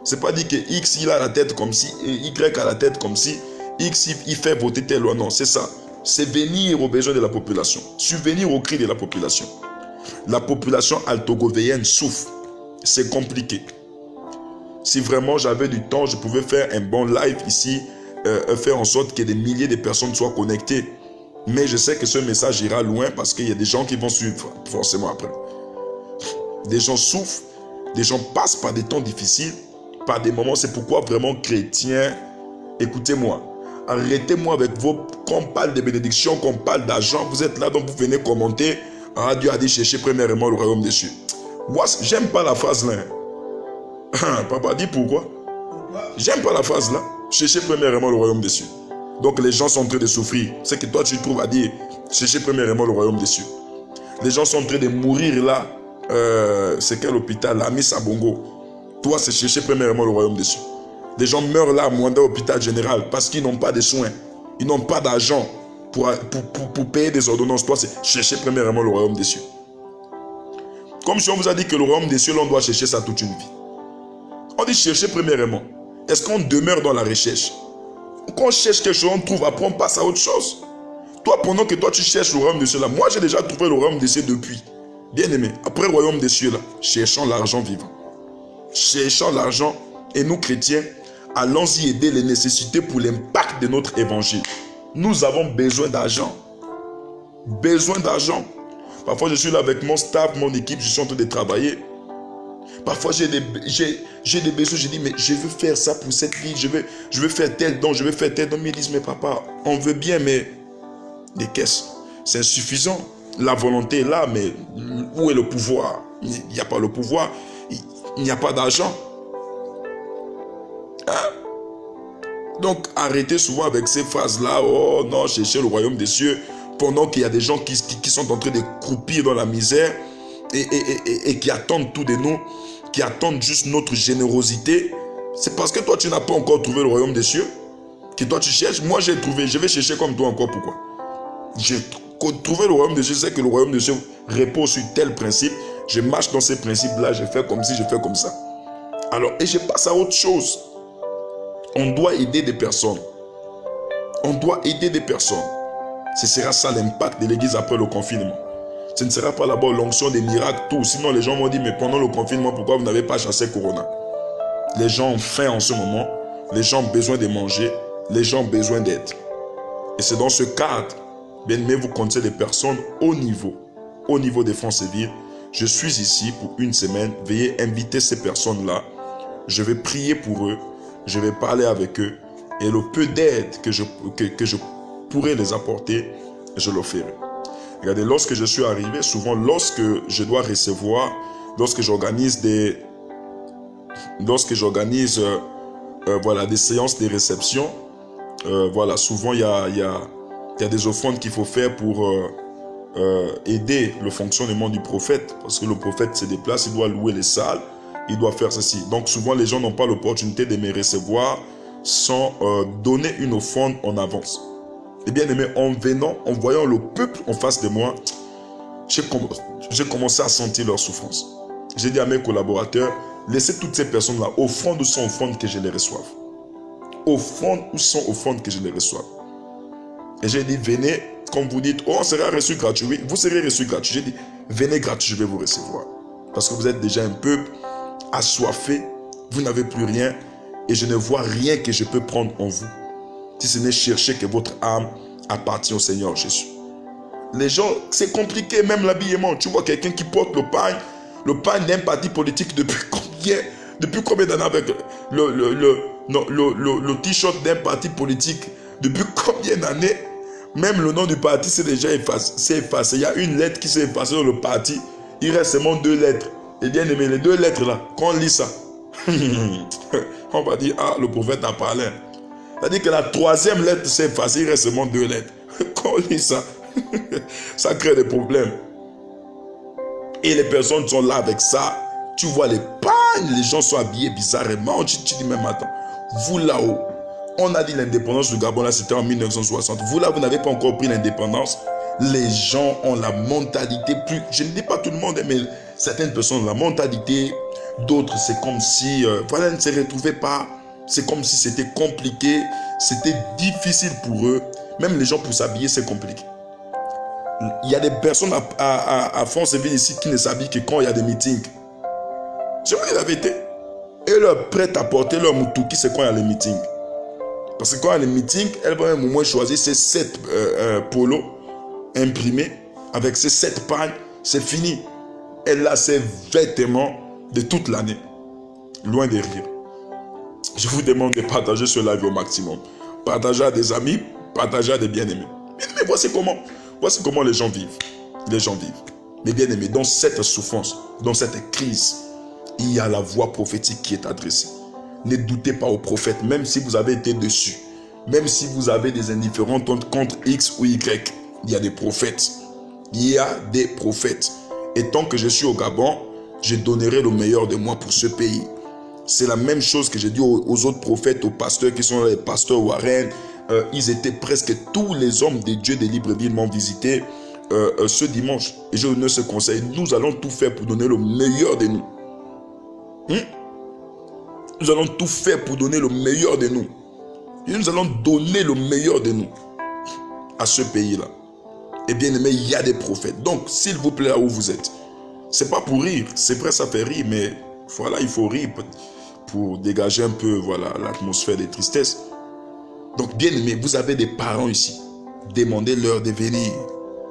C'est pas dire que X il a la tête comme si, Y a la tête comme si, X il fait voter telle loi. Non, c'est ça. C'est venir aux besoins de la population. Subvenir aux cris de la population. La population altogovéenne souffre. C'est compliqué. Si vraiment j'avais du temps, je pouvais faire un bon live ici, faire en sorte que des milliers de personnes soient connectées. Mais je sais que ce message ira loin parce qu'il y a des gens qui vont suivre forcément après. Des gens souffrent, des gens passent par des temps difficiles, par des moments. C'est pourquoi vraiment chrétiens, écoutez-moi, arrêtez-moi avec vos... Quand on parle de bénédictions, quand on parle d'argent, vous êtes là, donc vous venez commenter. Ah, Dieu a dit chercher premièrement le royaume des cieux. Moi, j'aime pas la phrase là. Papa dit pourquoi? J'aime pas la phrase là. Chercher premièrement le royaume des cieux. Donc les gens sont en train de souffrir. C'est que toi tu trouves à dire chercher premièrement le royaume des cieux. Les gens sont en train de mourir là. C'est quel hôpital? La Miss Abongo. Toi c'est chercher premièrement le royaume des cieux. Les gens meurent là à Mwanda hôpital général parce qu'ils n'ont pas de soins. Ils n'ont pas d'argent. pour payer des ordonnances. Toi, c'est chercher premièrement le royaume des cieux. Comme si on vous a dit que le royaume des cieux, on doit chercher ça toute une vie. On dit chercher premièrement. Est-ce qu'on demeure dans la recherche? Quand on cherche quelque chose, on trouve, après on passe à autre chose. Toi, pendant que toi tu cherches le royaume des cieux là, moi j'ai déjà trouvé le royaume des cieux depuis. Bien aimé, après le royaume des cieux là, cherchons l'argent vivant. Cherchons l'argent et nous chrétiens, allons-y aider les nécessités pour l'impact de notre évangile. Nous avons besoin d'argent. Besoin d'argent. Parfois je suis là avec mon staff, mon équipe, je suis en train de travailler. Parfois j'ai des besoins, je dis mais je veux faire ça pour cette vie, je veux faire tel don, je veux faire tel don. Ils me disent mais papa, on veut bien mais les caisses, c'est insuffisant. La volonté est là, mais où est le pouvoir? Il n'y a pas le pouvoir, il n'y a pas d'argent. Hein? Donc arrêtez souvent avec ces phrases-là, oh non, cherchez le royaume des cieux, pendant qu'il y a des gens qui sont en train de croupir dans la misère et qui attendent tout de nous, qui attendent juste notre générosité. C'est parce que toi tu n'as pas encore trouvé le royaume des cieux que toi tu cherches. Moi j'ai trouvé, je vais chercher comme toi encore. Pourquoi? J'ai trouvé le royaume des cieux, je sais que le royaume des cieux repose sur tel principe, je marche dans ces principes-là, je fais comme ci, je fais comme ça. Alors, et je passe à autre chose. On doit aider des personnes. On doit aider des personnes. Ce sera ça l'impact de l'église après le confinement. Ce ne sera pas là-bas l'onction des miracles, tout. Sinon, les gens m'ont dit, mais pendant le confinement, pourquoi vous n'avez pas chassé Corona? Les gens ont faim en ce moment. Les gens ont besoin de manger. Les gens ont besoin d'aide. Et c'est dans ce cadre, bien aimé, vous comptez des personnes au niveau des fonds civils. Je suis ici pour une semaine. Veuillez inviter ces personnes-là. Je vais prier pour eux. Je vais parler avec eux. Et le peu d'aide que je pourrais les apporter, je le ferai. Regardez, lorsque je suis arrivé, souvent lorsque je dois recevoir, lorsque j'organise des séances de réception, voilà, souvent il y a des offrandes qu'il faut faire pour aider le fonctionnement du prophète, parce que le prophète se déplace, il doit louer les salles, il doit faire ceci. Donc souvent les gens n'ont pas l'opportunité de me recevoir sans donner une offrande en avance. Et bien aimé, en voyant le peuple en face de moi, j'ai commencé à sentir leur souffrance. J'ai dit à mes collaborateurs, laissez toutes ces personnes-là, offrande ou sans offrande, que je les reçoive. Offrande ou sans offrande, que je les reçoive. Et j'ai dit, venez, comme vous dites, oh, on sera reçu gratuit. Oui, vous serez reçu gratuit. J'ai dit, venez gratuit, je vais vous recevoir. Parce que vous êtes déjà un peuple assoiffé, vous n'avez plus rien, et je ne vois rien que je peux prendre en vous. Si ce n'est chercher que votre âme appartient au Seigneur Jésus. Les gens, c'est compliqué, même l'habillement. Tu vois quelqu'un qui porte le pagne d'un parti politique depuis combien d'années avec le t-shirt d'un parti politique, depuis combien d'années, même le nom du parti s'est déjà effacé. Il y a une lettre qui s'est effacée dans le parti, il reste seulement 2 lettres. Et bien aimé, les 2 lettres là, quand on lit ça, on va dire, ah, le prophète a parlé. C'est-à-dire que la 3e lettre s'est effacée, il reste seulement 2 lettres. Quand on lit ça, ça crée des problèmes. Et les personnes sont là avec ça. Tu vois les pagnes, les gens sont habillés bizarrement. Tu dis même, attends, vous là-haut, on a dit l'indépendance du Gabon, là c'était en 1960. Vous là, vous n'avez pas encore pris l'indépendance. Les gens ont la mentalité plus... Je ne dis pas tout le monde, mais certaines personnes ont la mentalité. D'autres, c'est comme si... voilà, ils ne se retrouvaient pas. C'est comme si c'était compliqué. C'était difficile pour eux. Même les gens pour s'habiller, c'est compliqué. Il y a des personnes à Franceville ici qui ne s'habillent que quand il y a des meetings. Je vous dis la vérité. Et leur prête à porter leur moutouki, c'est quand il y a les meetings. Parce que quand il y a les meetings, elles vont même au moins choisir ces 7 polos imprimés avec ces 7 pagnes. C'est fini. Elle a ses vêtements de toute l'année. Loin de rire. Je vous demande de partager ce live au maximum. Partagez à des amis, partagez à des bien-aimés. Mais voici comment les gens vivent. Les gens vivent. Mais bien-aimés, dans cette souffrance, dans cette crise, il y a la voix prophétique qui est adressée. Ne doutez pas aux prophètes, même si vous avez été dessus. Même si vous avez des indifférents contre X ou Y. Il y a des prophètes. Il y a des prophètes. Et tant que je suis au Gabon, je donnerai le meilleur de moi pour ce pays. C'est la même chose que j'ai dit aux autres prophètes, aux pasteurs qui sont là, les pasteurs Warren, ils étaient presque tous les hommes de Dieu de Libreville m'ont visité ce dimanche. Et je donne ce conseil. Nous allons tout faire pour donner le meilleur de nous. Nous allons tout faire pour donner le meilleur de nous. Et nous allons donner le meilleur de nous à ce pays-là. Et bien aimé, il y a des prophètes. Donc, s'il vous plaît, là où vous êtes, c'est pas pour rire. C'est vrai, ça fait rire, mais voilà, il faut rire pour dégager un peu, voilà, l'atmosphère de tristesse. Donc, bien aimé, vous avez des parents ici. Demandez-leur de venir.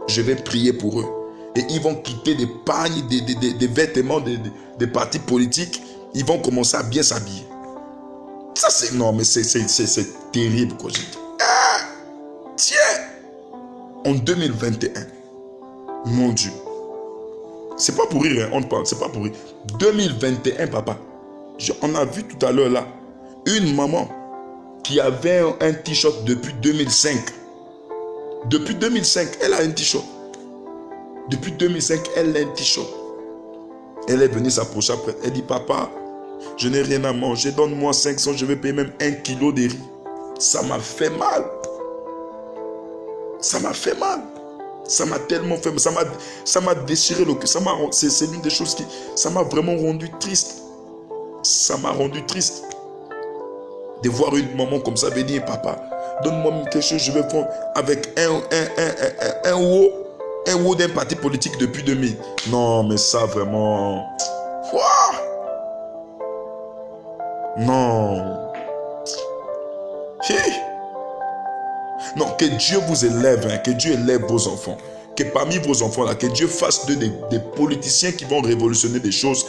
Je vais prier pour eux. Et ils vont quitter des pagnes, des vêtements des partis politiques. Ils vont commencer à bien s'habiller. Ça, c'est... Non, mais c'est terrible, quoi. Ah, tiens! En 2021, mon Dieu. C'est pas pour rire, hein, on parle, c'est pas pour rire. 2021, papa. On a vu tout à l'heure, là, une maman qui avait un t-shirt depuis 2005. Depuis 2005, elle a un t-shirt. Depuis 2005, elle a un t-shirt. Elle est venue s'approcher après. Elle dit, papa, je n'ai rien à manger. Donne-moi 500, je vais payer même 1 kilo de riz. Ça m'a fait mal. Ça m'a fait mal. Ça m'a tellement fait mal. Ça m'a déchiré le cœur. C'est l'une des choses qui... Ça m'a vraiment rendu triste. Ça m'a rendu triste. De voir une maman comme ça venir, papa, donne-moi quelque chose, je vais prendre avec un haut d'un parti politique depuis 2000. Non, mais ça vraiment... Ouah! Non. Hi. Non, que Dieu vous élève, hein, que Dieu élève vos enfants. Que parmi vos enfants, là, que Dieu fasse des politiciens qui vont révolutionner des choses.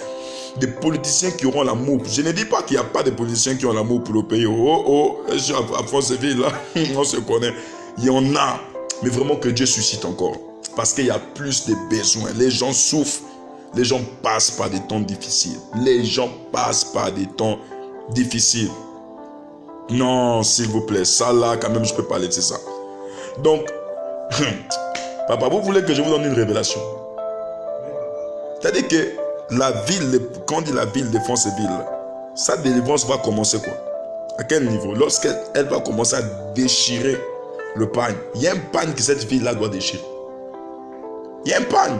Des politiciens qui auront l'amour. Je ne dis pas qu'il n'y a pas de politiciens qui ont l'amour pour le pays. À Franceville, là, on se connaît. Il y en a. Mais vraiment que Dieu suscite encore. Parce qu'il y a plus de besoins. Les gens souffrent. Les gens passent par des temps difficiles. Les gens passent par des temps difficiles. Non, s'il vous plaît. Ça là, quand même, je peux parler de ça. Donc, papa, vous voulez que je vous donne une révélation? C'est-à-dire que la ville, quand on dit la ville de Franceville, sa délivrance va commencer quoi? À quel niveau? Lorsqu'elle va commencer à déchirer le pagne. Il y a un pagne que cette ville-là doit déchirer. Il y a un pagne.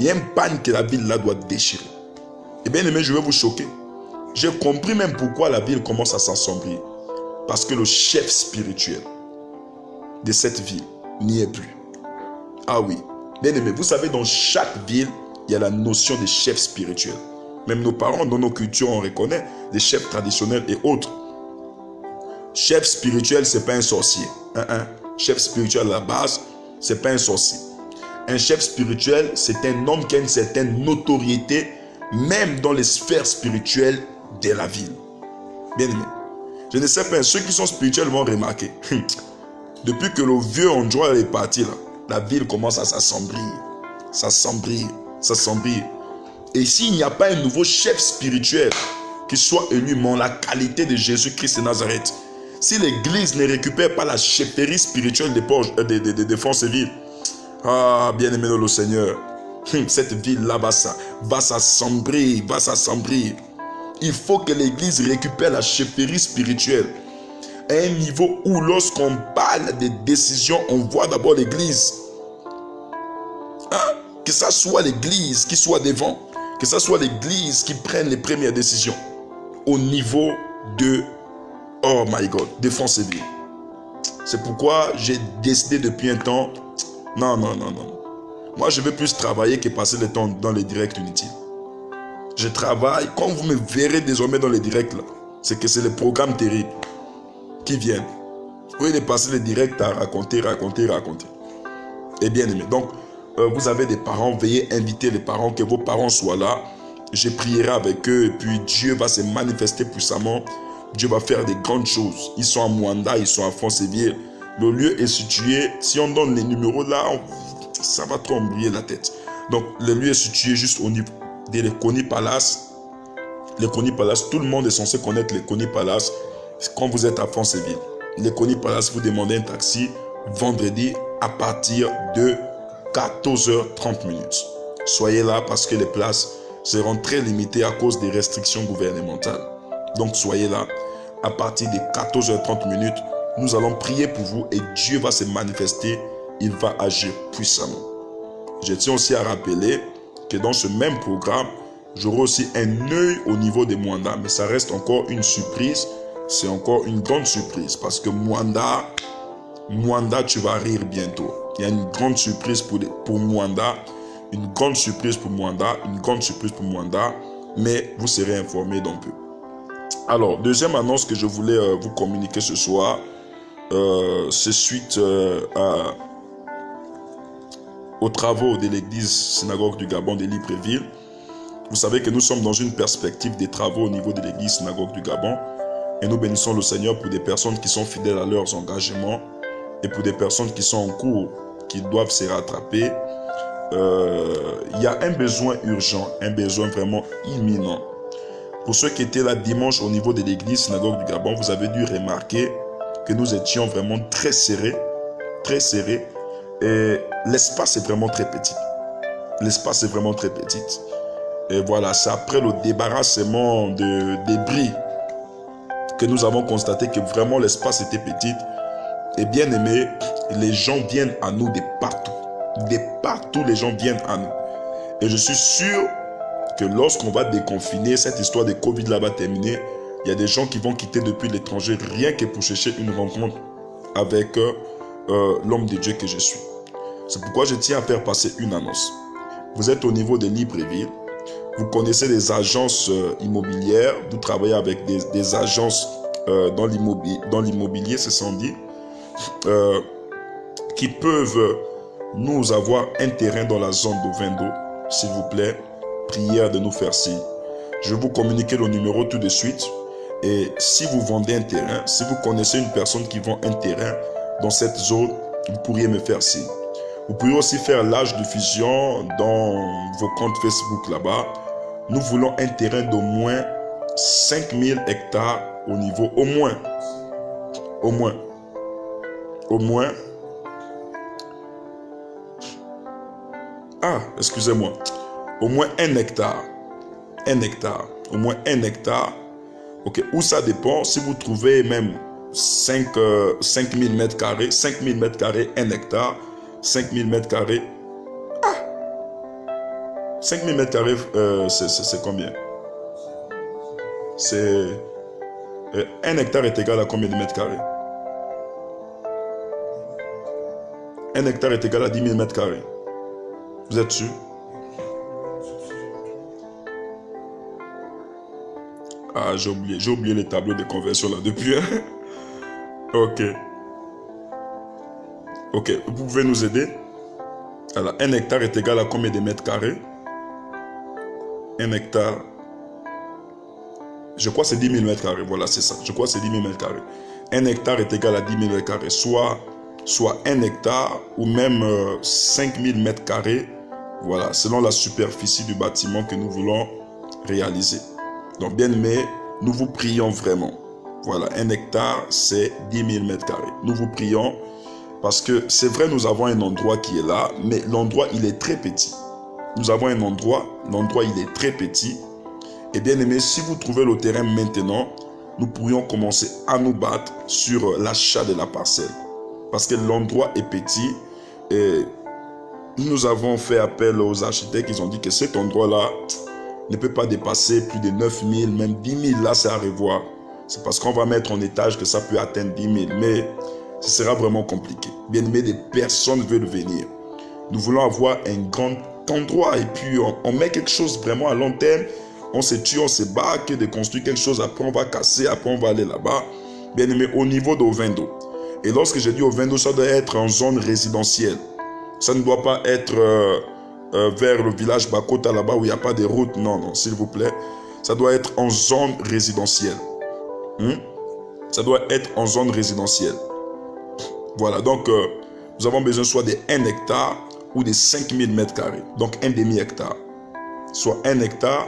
Il y a un pagne que la ville-là doit déchirer. Et bien aimé, je vais vous choquer. J'ai compris même pourquoi la ville commence à s'assombrir. Parce que le chef spirituel de cette ville n'y est plus. Ah oui. Bien aimé, vous savez, dans chaque ville, il y a la notion de chef spirituel. Même nos parents, dans nos cultures, on reconnaît des chefs traditionnels et autres. Chef spirituel, ce n'est pas un sorcier. Chef spirituel à la base, ce n'est pas un sorcier. Un chef spirituel, c'est un homme qui a une certaine notoriété, même dans les sphères spirituelles de la ville. Bien aimé. Je ne sais pas, ceux qui sont spirituels vont remarquer. Depuis que le vieux Android est parti, là, la ville commence à s'assombrir. S'assombrir. Et s'il n'y a pas un nouveau chef spirituel qui soit élu, mais en la qualité de Jésus-Christ de Nazareth, si l'église ne récupère pas la chefferie spirituelle de Franceville, ah, bien-aimé le Seigneur, cette ville-là va s'assombrir, Il faut que l'église récupère la chefferie spirituelle à un niveau où lorsqu'on parle des décisions, on voit d'abord l'église. Que ça soit l'église qui soit devant, que ça soit l'église qui prenne les premières décisions au niveau de, oh my God, de Franceville. C'est pourquoi j'ai décidé depuis un temps, non. Moi, je veux plus travailler que passer le temps dans les directs inutiles. Je travaille, quand vous me verrez désormais dans les directs, là, c'est que c'est les programmes terribles qui viennent. Vous voyez, passer les directs à raconter. Et bien aimé. Donc, vous avez des parents, veuillez inviter les parents, que vos parents soient là. Je prierai avec eux et puis Dieu va se manifester puissamment. Dieu va faire des grandes choses. Ils sont à Mwanda, ils sont à Franceville. Le lieu est situé, si on donne les numéros là, ça va trop embrouiller la tête. Donc, le lieu est situé juste au niveau de l'Ekoni Palace. L'Ekoni Palace, tout le monde est censé connaître l'Ekoni Palace quand vous êtes à Franceville. L'Ekoni Palace, vous demandez un taxi vendredi à partir de 14h30. Soyez là parce que les places seront très limitées à cause des restrictions gouvernementales. Donc soyez là à partir de 14h30. Nous allons prier pour vous et Dieu va se manifester. Il va agir puissamment. Je tiens aussi à rappeler que dans ce même programme, j'aurai aussi un œil au niveau de Mwanda. Mais ça reste encore une surprise. C'est encore une grande surprise. Parce que Mwanda, tu vas rire bientôt. Il y a une grande surprise pour Mwanda. Une grande surprise pour Mwanda. Une grande surprise pour Mwanda. Mais vous serez informés d'un peu. Alors, deuxième annonce que je voulais vous communiquer ce soir. C'est suite aux travaux de l'église synagogue du Gabon de Libreville. Vous savez que nous sommes dans une perspective des travaux au niveau de l'église synagogue du Gabon. Et nous bénissons le Seigneur pour des personnes qui sont fidèles à leurs engagements et pour des personnes qui sont en cours, qui doivent se rattraper. Il y a un besoin urgent, un besoin vraiment imminent. Pour ceux qui étaient là dimanche au niveau de l'église synagogue du Gabon, vous avez dû remarquer que nous étions vraiment très serrés. Très serrés. Et l'espace est vraiment très petit. L'espace est vraiment très petit. Et voilà, c'est après le débarrassement de débris que nous avons constaté que vraiment l'espace était petit. Et bien aimé, les gens viennent à nous de partout. De partout, les gens viennent à nous. Et je suis sûr que lorsqu'on va déconfiner, cette histoire de Covid là va terminer, il y a des gens qui vont quitter depuis l'étranger rien que pour chercher une rencontre avec l'homme de Dieu que je suis. C'est pourquoi je tiens à faire passer une annonce. Vous êtes au niveau de Libreville, vous connaissez des agences immobilières, vous travaillez avec des agences dans l'immobilier, c'est sans dire, qui peuvent nous avoir un terrain dans la zone d'Ovendo. S'il vous plaît, prière de nous faire signe. Je vais vous communiquer le numéro tout de suite. Et si vous vendez un terrain, si vous connaissez une personne qui vend un terrain dans cette zone, vous pourriez me faire signe. Vous pouvez aussi faire l'âge de fusion dans vos comptes Facebook là-bas. Nous voulons un terrain d'au moins 5000 hectares au niveau, au moins, excusez-moi, au moins 1 hectare, au moins 1 hectare. Ok, où ça dépend, si vous trouvez même 5000 mètres carrés, 5000 mètres carrés, 1 hectare, 5000 mètres carrés. 5000 mètres carrés, c'est combien? C'est 1 hectare est égal à combien de mètres carrés? 1 hectare est égal à 10 000 mètres carrés. Vous êtes sûr? Ah, j'ai oublié les tableaux de conversion là depuis. Ok. Ok, vous pouvez nous aider? Alors, 1 hectare est égal à combien de mètres carrés? 1 hectare. Je crois que c'est 10 000 mètres carrés. Voilà, c'est ça. Je crois que c'est 10 000 mètres carrés. 1 hectare est égal à 10 000 mètres carrés. Soit 1 hectare ou même 5 000 mètres carrés. Voilà, selon la superficie du bâtiment que nous voulons réaliser. Donc, bien aimé, nous vous prions vraiment. Voilà, 1 hectare, c'est 10 000 mètres carrés. Nous vous prions parce que c'est vrai, nous avons un endroit qui est là, mais l'endroit, il est très petit. Nous avons un endroit, l'endroit, il est très petit. Et bien aimé, si vous trouvez le terrain maintenant, nous pourrions commencer à nous battre sur l'achat de la parcelle. Parce que l'endroit est petit et nous avons fait appel aux architectes. Ils ont dit que cet endroit-là ne peut pas dépasser plus de 9 000, même 10 000. Là, c'est à revoir. C'est parce qu'on va mettre en étage que ça peut atteindre 10 000. Mais ce sera vraiment compliqué. Bien aimé, des personnes veulent venir. Nous voulons avoir un grand endroit et puis on met quelque chose vraiment à long terme. On se tue, on se bat, que de construire quelque chose. Après, on va casser. Après, on va aller là-bas. Bien aimé, au niveau d'Ovendo. Et lorsque je dis Ovendo, ça doit être en zone résidentielle. Ça ne doit pas être vers le village Bakota là-bas où il n'y a pas de route. Non, non, s'il vous plaît. Ça doit être en zone résidentielle. Ça doit être en zone résidentielle. Voilà, donc nous avons besoin soit de 1 hectare ou de 5000 mètres carrés. Donc un demi-hectare. Soit 1 hectare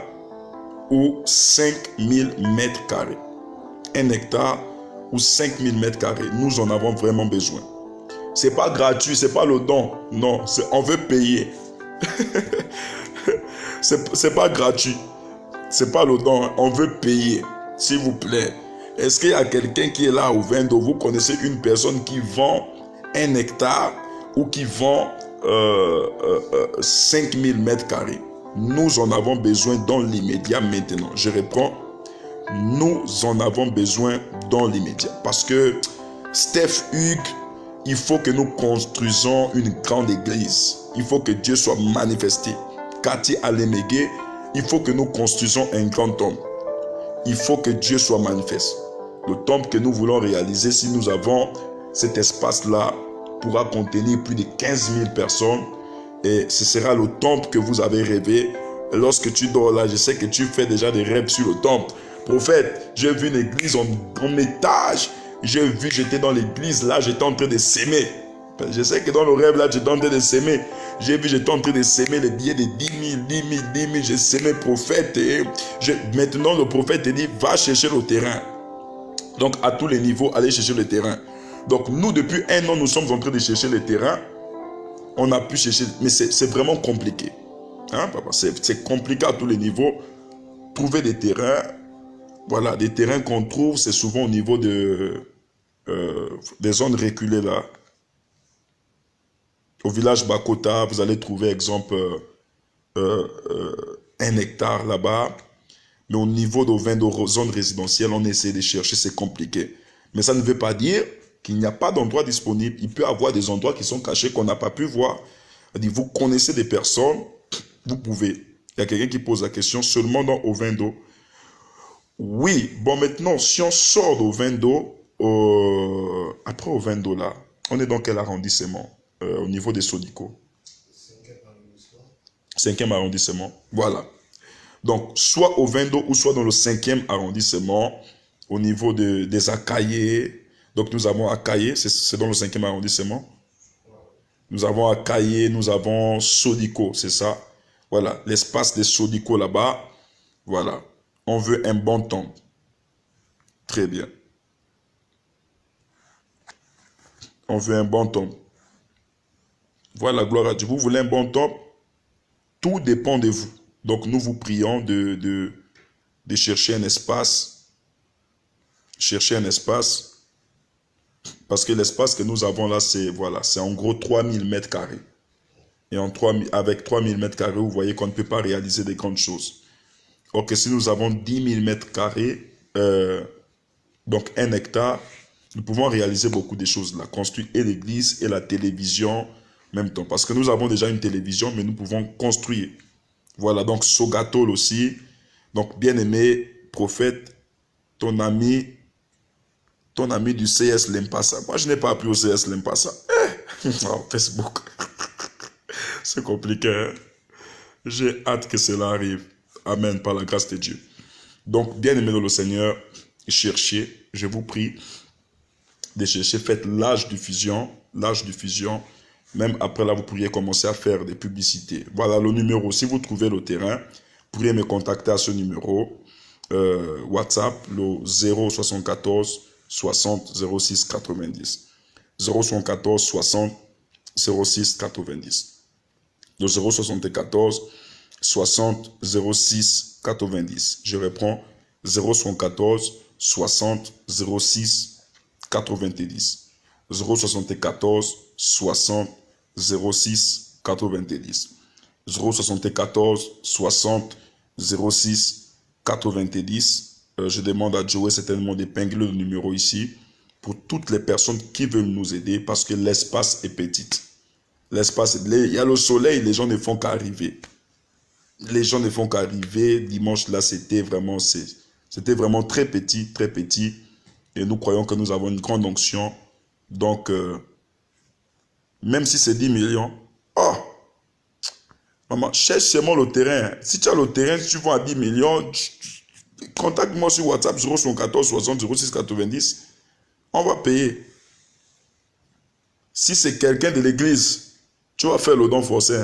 ou 5000 mètres carrés. 1 hectare ou 5000 mètres carrés. Nous en avons vraiment besoin. C'est pas gratuit, c'est pas le don. Non, on veut payer. C'est pas gratuit. C'est pas le don, on veut payer. S'il vous plaît. Est-ce qu'il y a quelqu'un qui est là au Vendo? Vous connaissez une personne qui vend 1 hectare ou qui vend 5000 mètres carrés? Nous en avons besoin dans l'immédiat maintenant. Je reprends. Nous en avons besoin dans l'immédiat. Parce que Steph Hugues, il faut que nous construisons une grande église. Il faut que Dieu soit manifesté. Cathy Alémégué, il faut que nous construisons un grand temple. Il faut que Dieu soit manifeste. Le temple que nous voulons réaliser, si nous avons cet espace-là, pourra contenir plus de 15 000 personnes. Et ce sera le temple que vous avez rêvé. Et lorsque tu dors là, je sais que tu fais déjà des rêves sur le temple. Prophète, j'ai vu une église en étage. J'étais dans l'église là, j'étais en train de s'aimer. Je sais que dans le rêve là, j'étais en train de s'aimer. J'étais en train de s'aimer les billets de 10 000, 10 000, 10 000. J'ai s'aimé prophète. Maintenant, le prophète te dit, va chercher le terrain. Donc, à tous les niveaux, allez chercher le terrain. Donc, nous, depuis 1 an, nous sommes en train de chercher le terrain. On a pu chercher, mais c'est vraiment compliqué. Hein, papa? C'est compliqué à tous les niveaux. Trouver des terrains. Voilà, des terrains qu'on trouve, c'est souvent au niveau des zones reculées là. Au village Bakota, vous allez trouver, exemple, 1 hectare là-bas. Mais au niveau de 20 zones résidentielles, on essaie de chercher, c'est compliqué. Mais ça ne veut pas dire qu'il n'y a pas d'endroits disponibles. Il peut y avoir des endroits qui sont cachés qu'on n'a pas pu voir. C'est-à-dire, vous connaissez des personnes, vous pouvez. Il y a quelqu'un qui pose la question seulement dans Ovendo. Oui, bon maintenant, si on sort d'Ovendo, après Ovendo là, on est dans quel arrondissement au niveau des Sodico? 5e arrondissement. Voilà. Donc, soit au Vendo ou soit dans le 5e arrondissement, au niveau des Akaye. Donc, nous avons Akaye, c'est dans le 5e arrondissement. Nous avons Akaye, nous avons Sodico, c'est ça. Voilà, l'espace des Sodico là-bas. Voilà. On veut un bon temple. Très bien. On veut un bon temple. Voilà, gloire à Dieu. Vous voulez un bon temple? Tout dépend de vous. Donc, nous vous prions de chercher un espace. Chercher un espace. Parce que l'espace que nous avons là, c'est voilà, c'est en gros 3000 mètres carrés. Et avec 3000 mètres carrés, vous voyez qu'on ne peut pas réaliser des grandes choses. Or que si nous avons 10 000 mètres carrés, donc 1 hectare, nous pouvons réaliser beaucoup de choses là. Construire et l'église et la télévision en même temps. Parce que nous avons déjà une télévision, mais nous pouvons construire. Voilà, donc Sogatol aussi. Donc, bien-aimé prophète, ton ami du CS Lempassa. Moi, je n'ai pas appris au CS Lempassa. Facebook. C'est compliqué. Hein? J'ai hâte que cela arrive. Amen, par la grâce de Dieu. Donc, bien-aimé dans le Seigneur, cherchez, je vous prie, de chercher, faites l'âge diffusion. Même après là, vous pourriez commencer à faire des publicités. Voilà le numéro. Si vous trouvez le terrain, vous pourriez me contacter à ce numéro. WhatsApp, le 074 60 06 90. 074 60 06 90. Le 074 60 06 90. Je reprends. 074 60 06 90. 074 60 06 90. 074 60 06 90. Je demande à Joey certainement d'épingler le numéro ici pour toutes les personnes qui veulent nous aider parce que l'espace est petit. L'espace, il y a le soleil, les gens ne font qu'arriver. Les gens ne font qu'arriver. Dimanche là, c'était vraiment très petit, très petit. Et nous croyons que nous avons une grande onction. Donc, même si c'est 10 millions, oh, maman, cherche seulement le terrain. Si tu as le terrain, si tu vends à 10 millions, contacte-moi sur WhatsApp 074 60 06 90. On va payer. Si c'est quelqu'un de l'église, tu vas faire le don forcé.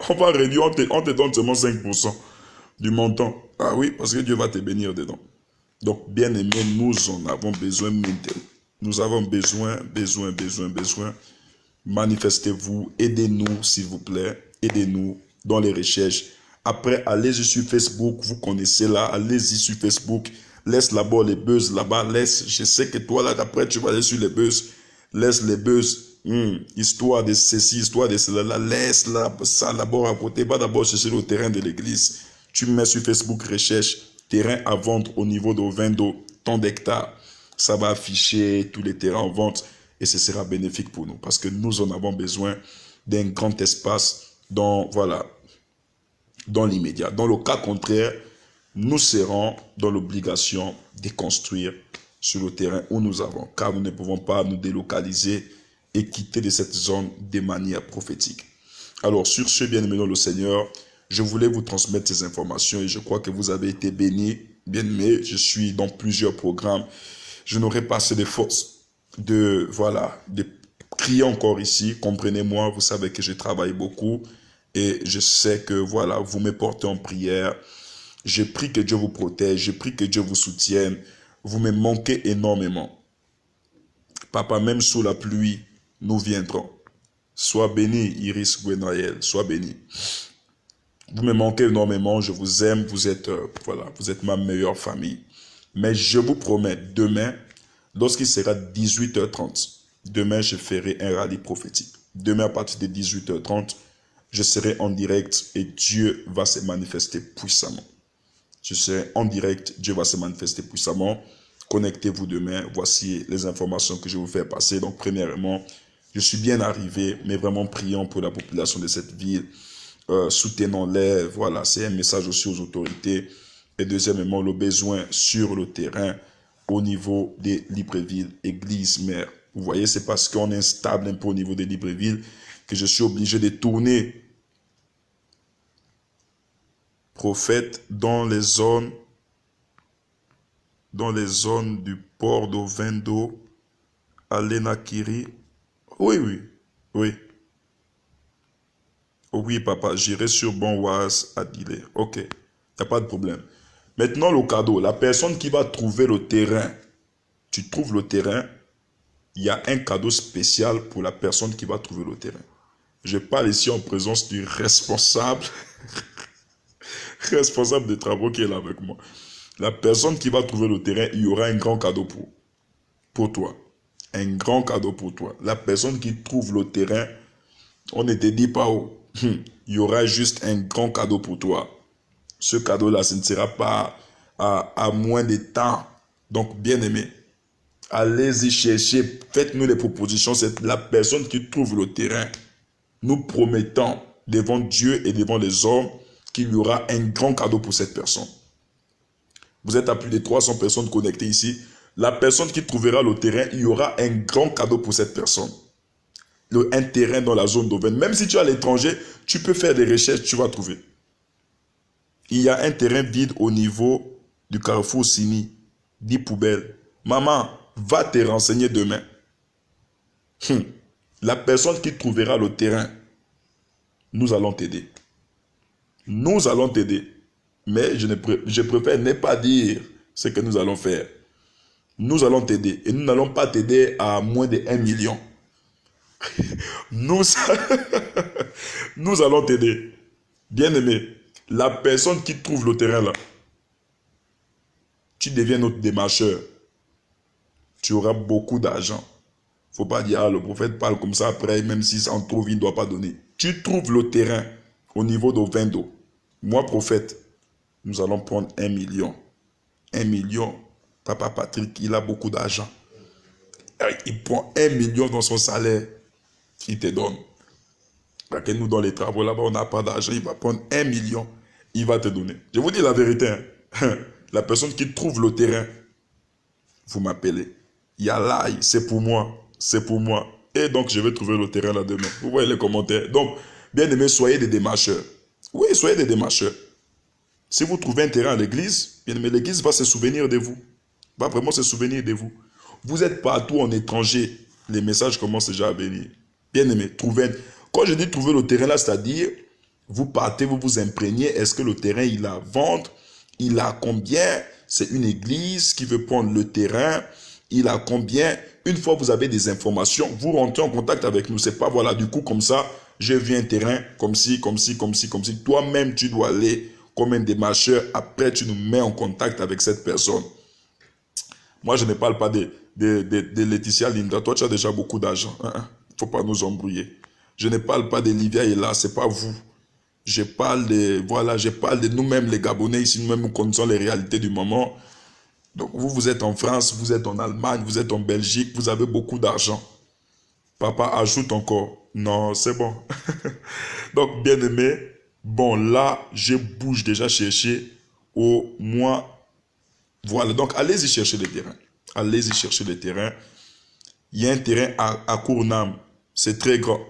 On va réduire, on te donne seulement 5% du montant. Ah oui, parce que Dieu va te bénir dedans. Donc, bien aimé, nous en avons besoin maintenant. Nous avons besoin. Manifestez-vous, aidez-nous, s'il vous plaît. Aidez-nous dans les recherches. Après, allez-y sur Facebook, vous connaissez là, allez-y sur Facebook. Laisse d'abord les buzz là-bas. Laisse, je sais que toi, là, après, tu vas aller sur les buzz. Laisse les buzz. Histoire de ceci, histoire de cela. Là, laisse là, ça d'abord à côté. Va d'abord chercher le terrain de l'église. Tu mets sur Facebook, recherche terrain à vendre au niveau de Vendo, tant d'hectares. Ça va afficher tous les terrains en vente et ce sera bénéfique pour nous parce que nous en avons besoin d'un grand espace dans, voilà, dans l'immédiat. Dans le cas contraire, nous serons dans l'obligation de construire sur le terrain où nous avons, car nous ne pouvons pas nous délocaliser et quitter de cette zone de manière prophétique. Alors, sur ce, bien-aimé dans le Seigneur, je voulais vous transmettre ces informations et je crois que vous avez été bénis. Bien-aimé, je suis dans plusieurs programmes. Je n'aurai pas assez de force de crier encore ici. Comprenez-moi, vous savez que je travaille beaucoup et je sais que, voilà, vous me portez en prière. Je prie que Dieu vous protège, je prie que Dieu vous soutienne. Vous me manquez énormément. Papa, même sous la pluie, nous viendrons. Sois béni, Iris Gwenaël, sois béni. Vous me manquez énormément, je vous aime, vous êtes ma meilleure famille. Mais je vous promets, demain, lorsqu'il sera 18h30, demain je ferai un rallye prophétique. Demain à partir de 18h30, je serai en direct et Dieu va se manifester puissamment. Je serai en direct, Dieu va se manifester puissamment. Connectez-vous demain, voici les informations que je vous fais passer. Donc premièrement, je suis bien arrivé, mais vraiment prions pour la population de cette ville. Soutenons-les, voilà, c'est un message aussi aux autorités. Et deuxièmement, le besoin sur le terrain au niveau des Libreville, église mère. Vous voyez, c'est parce qu'on est instable un peu au niveau des Libreville que je suis obligé de tourner prophète dans les zones du port de Vendo, à Lenakiri. Oui. Oui, papa, j'irai sur Bonwas à Dile. Ok, il n'y a pas de problème. Maintenant, le cadeau, la personne qui va trouver le terrain, tu trouves le terrain, il y a un cadeau spécial pour la personne qui va trouver le terrain. Je parle ici en présence du responsable, responsable des travaux qui est là avec moi. La personne qui va trouver le terrain, il y aura un grand cadeau pour toi. Un grand cadeau pour toi. La personne qui trouve le terrain, on ne te dit pas où. Il y aura juste un grand cadeau pour toi. Ce cadeau-là, ce ne sera pas à moins de temps. Donc, bien aimé, allez-y chercher, faites-nous les propositions. C'est la personne qui trouve le terrain. Nous promettons devant Dieu et devant les hommes qu'il y aura un grand cadeau pour cette personne. Vous êtes à plus de 300 personnes connectées ici. La personne qui trouvera le terrain, il y aura un grand cadeau pour cette personne. Un terrain dans la zone d'Auvergne. Même si tu es à l'étranger, tu peux faire des recherches, tu vas trouver. Il y a un terrain vide au niveau du carrefour Sini, 10 poubelles. Maman, va te renseigner demain. La personne qui trouvera le terrain, nous allons t'aider. Nous allons t'aider. Mais je préfère ne pas dire ce que nous allons faire. Nous allons t'aider. Et nous n'allons pas t'aider à moins de 1 million. Nous allons t'aider. Bien aimé, la personne qui trouve le terrain là, tu deviens notre démarcheur. Tu auras beaucoup d'argent. Faut pas dire, ah, le prophète parle comme ça après, même si ça en trouve, il ne doit pas donner. Tu trouves le terrain au niveau de Vendo. Moi, prophète, nous allons prendre 1 million. 1 million. Papa Patrick, il a beaucoup d'argent. Il prend 1 million dans son salaire. Il te donne. Parce que nous, dans les travaux, là-bas, on n'a pas d'argent. Il va prendre 1 million. Il va te donner. Je vous dis la vérité. La personne qui trouve le terrain, vous m'appelez. Il y a l'ail, c'est pour moi. C'est pour moi. Et donc, je vais trouver le terrain là demain. Vous voyez les commentaires. Donc, bien aimé, soyez des démarcheurs. Oui, soyez des démarcheurs. Si vous trouvez un terrain à l'église, bien aimé, l'église va se souvenir de vous. Va vraiment se souvenir de vous. Vous êtes partout en étranger. Les messages commencent déjà à venir. Bien aimé, trouvez. Quand je dis trouver le terrain là, c'est-à-dire, vous partez, vous vous imprégnez. Est-ce que le terrain, il a à vendre? Il a combien? C'est une église qui veut prendre le terrain. Il a combien? Une fois que vous avez des informations, vous rentrez en contact avec nous. C'est pas, voilà, du coup, comme ça, je viens un terrain, comme ci, comme ci, comme ci, comme ci. Toi-même, tu dois aller comme un démarcheur. Après, tu nous mets en contact avec cette personne. Moi, je ne parle pas de Laetitia Linda. Toi, tu as déjà beaucoup d'argent. Il ne faut pas nous embrouiller. Je ne parle pas de Livia et là, ce n'est pas vous. Je parle de, voilà, je parle de nous-mêmes, les Gabonais, ici, nous-mêmes, nous connaissons les réalités du moment. Donc, vous êtes en France, vous êtes en Allemagne, vous êtes en Belgique, vous avez beaucoup d'argent. Papa ajoute encore. Non, c'est bon. Donc, bien aimé, bon, là, je bouge déjà chercher au moins. Voilà, donc allez-y chercher les terrains. Allez-y chercher les terrains. Il y a un terrain à Cournam. C'est très grand.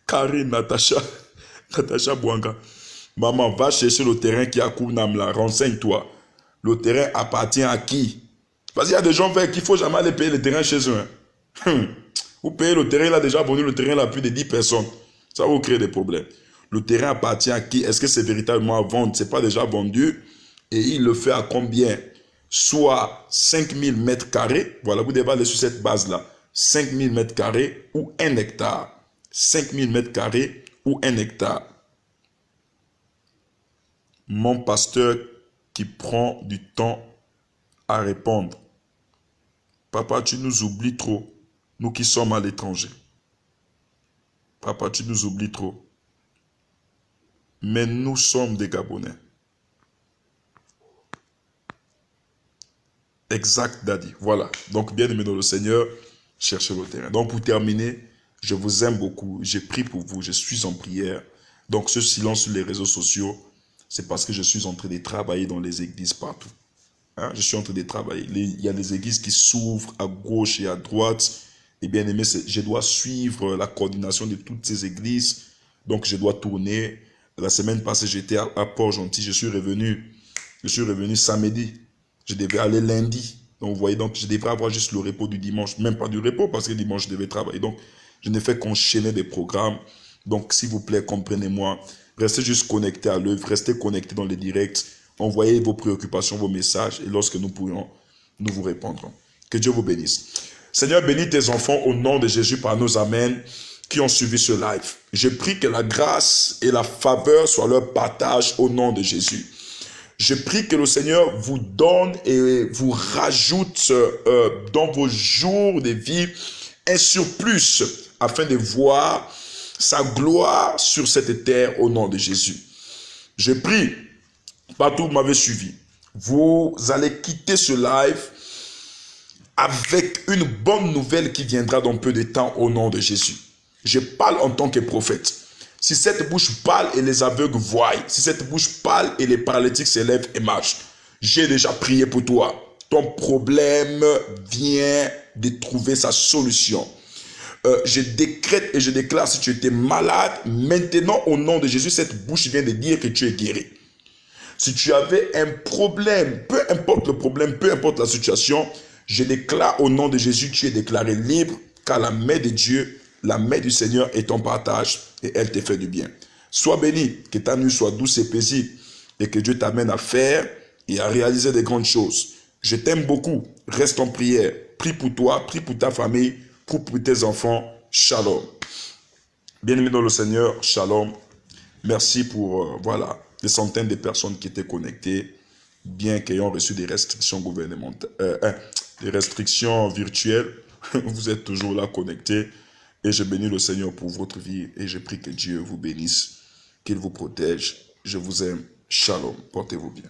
Karine, Natacha, Natacha Bouanga. Maman, va chercher le terrain qui est à Cournam là. Renseigne-toi. Le terrain appartient à qui? Parce qu'il y a des gens qu'il ne faut jamais aller payer le terrain chez eux. Vous payez le terrain, il a déjà vendu le terrain à plus de 10 personnes. Ça va vous créer des problèmes. Le terrain appartient à qui? Est-ce que c'est véritablement à vendre? Ce n'est pas déjà vendu. Et il le fait à combien? Soit 5000 mètres carrés. Voilà, vous devez aller sur cette base-là. 5000 mètres carrés ou 1 hectare. 5000 mètres carrés ou 1 hectare. Mon pasteur qui prend du temps à répondre. Papa, tu nous oublies trop. Nous qui sommes à l'étranger. Papa, tu nous oublies trop. Mais nous sommes des Gabonais. Exact, Daddy. Voilà. Donc, bien aimé dans le Seigneur, cherchez le terrain. Donc, pour terminer, je vous aime beaucoup. J'ai prié pour vous. Je suis en prière. Donc, ce silence sur les réseaux sociaux, c'est parce que je suis en train de travailler dans les églises partout. Hein? Je suis en train de travailler. Il y a des églises qui s'ouvrent à gauche et à droite. Et bien aimé, je dois suivre la coordination de toutes ces églises. Donc, je dois tourner. La semaine passée, j'étais à Port-Gentil. Je suis revenu samedi. Je devais aller lundi. Donc, vous voyez, donc, je devrais avoir juste le repos du dimanche. Même pas du repos, parce que dimanche, je devais travailler. Donc, je ne fais qu'enchaîner des programmes. Donc, s'il vous plaît, comprenez-moi. Restez juste connectés à l'œuvre. Restez connectés dans les directs. Envoyez vos préoccupations, vos messages. Et lorsque nous pourrons, nous vous répondrons. Que Dieu vous bénisse. Seigneur, bénis tes enfants au nom de Jésus par nos amens qui ont suivi ce live. Je prie que la grâce et la faveur soient leur partage au nom de Jésus. Je prie que le Seigneur vous donne et vous rajoute dans vos jours de vie un surplus afin de voir sa gloire sur cette terre au nom de Jésus. Je prie, partout où vous m'avez suivi, vous allez quitter ce live avec une bonne nouvelle qui viendra dans peu de temps au nom de Jésus. Je parle en tant que prophète. Si cette bouche parle et les aveugles voient, si cette bouche parle et les paralytiques s'élèvent et marchent, j'ai déjà prié pour toi. Ton problème vient de trouver sa solution. Je décrète et je déclare, si tu étais malade, maintenant au nom de Jésus, cette bouche vient de dire que tu es guéri. Si tu avais un problème, peu importe le problème, peu importe la situation, je déclare au nom de Jésus, tu es déclaré libre, car la main de Dieu, la main du Seigneur est ton partage et elle te fait du bien. Sois béni, que ta nuit soit douce et paisible et que Dieu t'amène à faire et à réaliser des grandes choses. Je t'aime beaucoup, reste en prière, prie pour toi, prie pour ta famille, prie pour tes enfants. Shalom. Bien-aimés dans le Seigneur, shalom. Merci pour, voilà, des centaines de personnes qui étaient connectées, bien qu'ayant reçu des restrictions gouvernementales, des restrictions virtuelles. Vous êtes toujours là connectés. Et je bénis le Seigneur pour votre vie. Et je prie que Dieu vous bénisse, qu'il vous protège. Je vous aime. Shalom. Portez-vous bien.